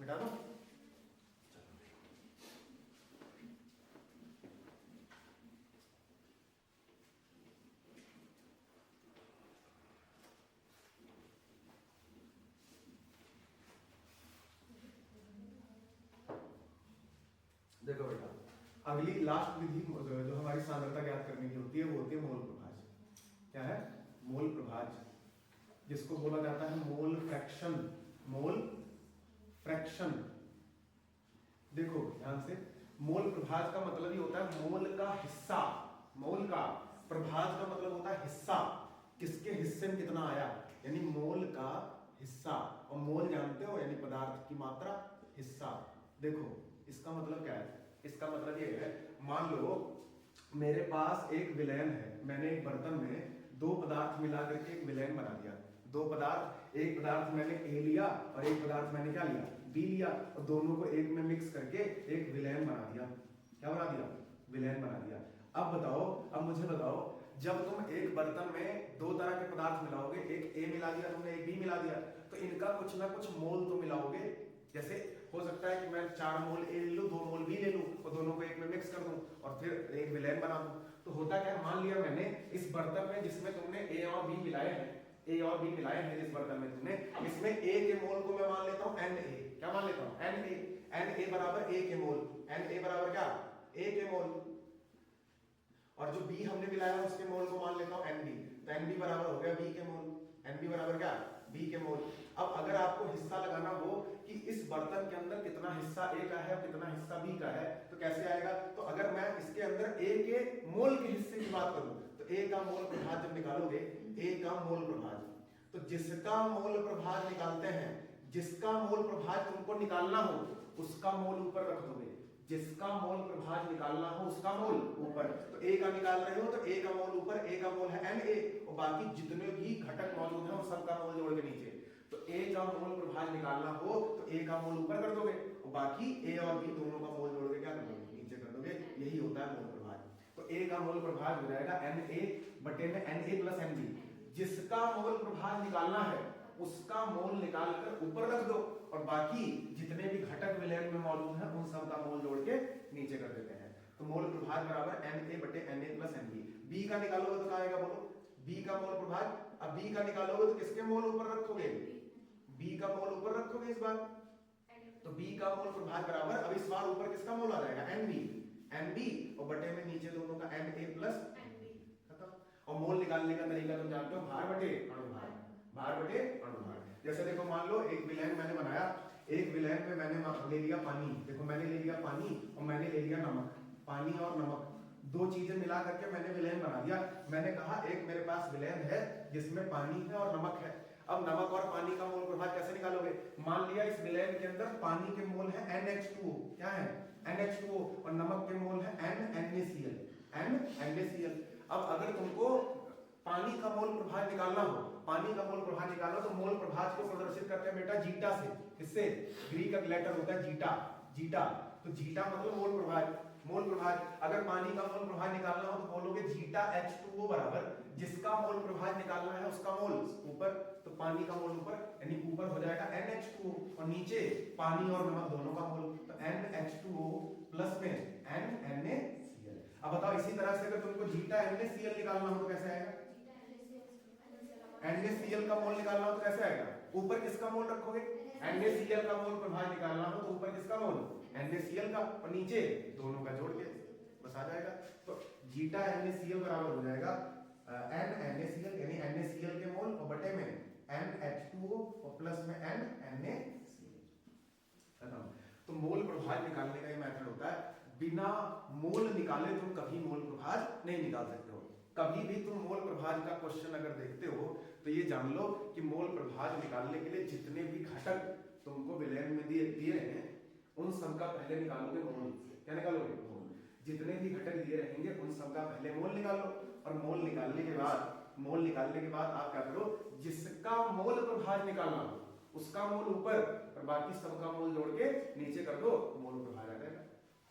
मिटा दो। देखो बेटा, अगली लास्ट विधि जो हमारी सांद्रता ज्ञात करने की होती है वो होती है मोल प्रभाज। क्या प्रभाज, जिसको बोला जाता है मोल फ्रैक्शन। मोल फ्रैक्शन, देखो ध्यान से, मोल प्रभाज का मतलब ही होता है मोल का हिस्सा। मोल का प्रभाज का मतलब होता है हिस्सा, किसके हिस्से में कितना आया, यानी मोल का हिस्सा। और मोल जानते हो यानी पदार्थ की मात्रा, हिस्सा। देखो इसका मतलब क्या है, इसका मतलब ये है, मान लो मेरे पास एक विलयन है, मैंने एक बर्तन में दो पदार्थ मिला करके एक विलयन बना दिया। दो पदार्थ, एक पदार्थ मैंने ए लिया और एक पदार्थ मैंने क्या लिया, बी लिया, और दोनों को एक में मिक्स करके एक विलयन बना दिया। क्या बना दिया, विलयन बना दिया। अब बताओ, अब मुझे बताओ, जब तुम एक बर्तन में दो तरह के पदार्थ मिलाओगे, एक ए मिला दिया तुमने, एक बी मिला दिया, तो इनका कुछ ना कुछ मोल तो मिलाओगे। जैसे हो सकता है कि मैं 4 मोल ए ले लूं, 2 मोल बी ले लूं और दोनों को एक में मिक्स कर दूं और फिर एक विलयन बना दूं। तो होता क्या, मान लिया मैंने इस बर्तन में जिसमें तुमने ए और बी मिलाए हैं, ए और बी मिलाए हैं जिस बर्तन में तुमने, इसमें ए के मोल को मैं मान लेता हूं एन ए। क्या मान लेता हूं, एन ए। एन ए बराबर ए के मोल, एन ए बराबर क्या, ए के मोल। और जो बी हमने मिलाया उसके मोल को मान लेता हूं एन बी, तो एन बी बराबर हो गया बी के मोल। एन बी बराबर क्या, बी के मोल। अब अगर आपको हिस्सा लगाना हो कि इस बर्तन के अंदर कितना हिस्सा ए का है और कितना हिस्सा बी का है, तो कैसे आएगा, तो अगर मैं इसके अंदर ए के मोल के हिस्से की बात करूं, तो ए का मोल प्रभाज जब निकालोगे, ए का मोल प्रभाज, तो जिसका मोल प्रभाज निकालते हैं, जिसका मोल प्रभाज तुमको निकालना हो उसका मोल ऊपर रख दोगे। जिसका मोल प्रभाज निकालना हो उसका मोल ऊपर, तो ए का निकाल रहे हो तो ए का मोल ऊपर, ए का मोल है एन ए, और बाकी जितने भी घटक मौजूद हैं उन सबका मोल जोड़ के नीचे। तो ए का मोल प्रभाज निकालना हो तो ए का मोल ऊपर कर दोगे और बाकी ए और बी दोनों का मोल जोड़ के क्या कर दोगे, नीचे कर दोगे। यही होता है मोल प्रभाज। तो ए का मोल प्रभाज हो जाएगा एन ए बटे में N A plus N B. जिसका मोल प्रभाज निकालना है उसका मोल निकाल कर ऊपर रख दो और बाकी जितने भी घटक विलयन में मौजूद हैं उन सब का मोल जोड़ के नीचे कर देते हैं। तो मोल प्रभाज बराबर एन ए बटे N A plus N B. B का निकालोगे तो क्या आएगा बोलो, बी का मोल प्रभाज। अब बी का निकालोगे तो किसके मोल ऊपर रखोगे, बी का मोल ऊपर रखोगे इस बार, तो बी का मोल प्रभाज बराबर, अब इस बार ऊपर किसका मोल आ जाएगा, एन बी, एन बी, और बटे में नीचे दोनों का N A plus N B, खत्म। और मोल निकालने का तरीका तुम जानते हो, भार बटे अणुभार, भार बटे अणुभार। जैसे देखो मान लो एक विलयन मैंने बनाया, एक विलयन में मैंने ले लिया पानी, देखो मैंने ले लिया पानी और मैंने ले लिया नमक। पानी और नमक दो चीजें मिला करके मैंने विलयन बना दिया। मैंने कहा एक मेरे पास विलयन है जिसमें पानी है और नमक है। अब नमक और पानी का मोल प्रभाज कैसे निकालोगे, मान लिया इस विलयन के अंदर पानी के मोल है NH2O, क्या है NH2O, और नमक के मोल है NaCl, NaCl। अब अगर तुमको पानी का मोल प्रभाज निकालना हो, पानी का मोल प्रभाज निकालो तो मोल प्रभाज को प्रदर्शित करते हैं बेटा जीटा से। इससे ग्रीक का लेटर होता है जीटा, जीटा। तो जीटा मतलब मोल प्रभाज, मोल प्रभाज। अगर पानी का मोल प्रभाज निकालना हो तो बोलोगे जीटा H2O बराबर जिसका मोल प्रभाज निकालना है उसका मोल ऊपर, तो पानी का मोल ऊपर, यानी ऊपर हो जाएगा NH2O और नीचे पानी और नमक दोनों का मोल, तो NH2O प्लस में NaCl। अब बताओ इसी तरह से अगर तुमको जीटा NaCl निकालना हो तो कैसे आएगा, NaCl का मोल निकालना हो तो कैसे आएगा, ऊपर किसका मोल रखोगे, NaCl का मोल प्रभाज निकालना हो तो ऊपर किसका मोल, NaCl का, और नीचे दोनों का जोड़ के बस आ जाएगा। तो जीटा NaCl बराबर हो जाएगा NaCl, यानी NaCl के मोल और बटे में NH2O और प्लस में NaCl। तो मोल प्रभाज निकालने का ये मेथड होता है। बिना मोल निकाले तुम कभी मोल प्रभाज नहीं निकाल सकते हो। कभी भी तुम मोल प्रभाज का क्वेश्चन अगर देखते हो तो ये जान लो कि मोल प्रभाज निकालने के लिए जितने भी घटक तुमको विलयन में दिए हैं उन सब का पहले निकालोगे मोल। क्या निकालोगे, मोल। जितने भी घटक दिए रहेंगे उन सब का पहले मोल निकालो, और मोल निकालने के बाद आप क्या करो, जिसका मोल प्रभाज निकालना हो उसका मोल ऊपर और बाकी सबका मोल जोड़ के नीचे कर दो, मोल प्रभाज आ जाएगा,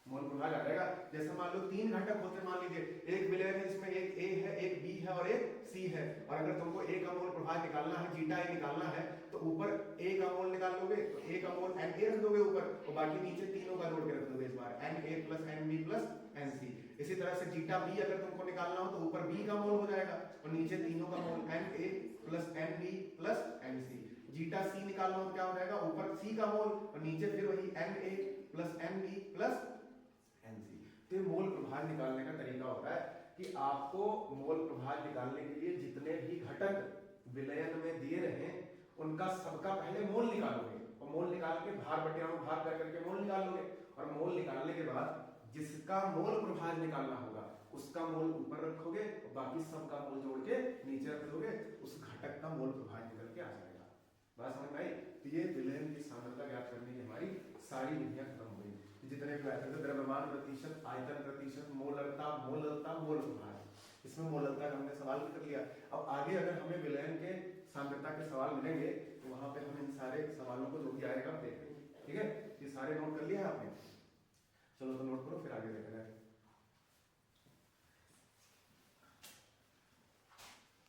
मोल प्रभाज आ जाएगा। जैसे मान लो 3 घटक होते, मान लीजिए एक विलयन है जिसमें एक A है, एक B है और एक C है, और अगर तुमको A का मोल प्रभाज निकालना है, जीटा A निकालना है, तो ऊपर A का मोल निकाल लोगे तो A का मोल Na रख दोगे ऊपर, और बाकी नीचे तीनों का जोड़ के रख दोगे इस बार Na plus Nb plus Nc। इसी तरह से जीटा B अगर तुमको निकालना हो तो ऊपर B का मोल हो जाएगा और नीचे तीनों का मोल Na plus Nb plus Nc। Zeta C निकालना हो तो क्या हो जाएगा, ऊपर C का मोल और नीचे फिर वही Na plus Nb plus NC। तो ये मोल प्रभाज निकालने का तरीका होता है कि आपको मोल प्रभाज निकालने के लिए जितने भी घटक विलयन में दिए रहे उनका सबका पहले मोल निकालोगे, और मोल निकाल के भार बटे अणु भाग कर करके मोल निकाल लोगे, और मोल निकालने के बाद जिसका मोल प्रभाज निकालना होगा उसका मोल ऊपर रखोगे और बाकी सबका मोल जोड़ के नीचे रख दोगे, उस घटक का मोल प्रभाज निकल के आ जाएगा। बात समझ में आई? तो ये विलयन की सांद्रता ज्ञात करने की हमारी सारी विधियां खत्म हो गई। जितने भी आते थे द्रव्यमान प्रतिशत, आयतन प्रतिशत, मोलरता, मोल प्रभाज, इसमें मोलरता का हमने सवाल कर लिया। अब आगे अगर हमें विलयन के सांद्रता के सवाल मिलेंगे तो वहां पे हम इन सारे सवालों को जो भी आएगा देखेंगे। ठीक है, ये सारे नोट कर लिया आपने? चलो तो नोट करो, फिर आगे देखेंगे।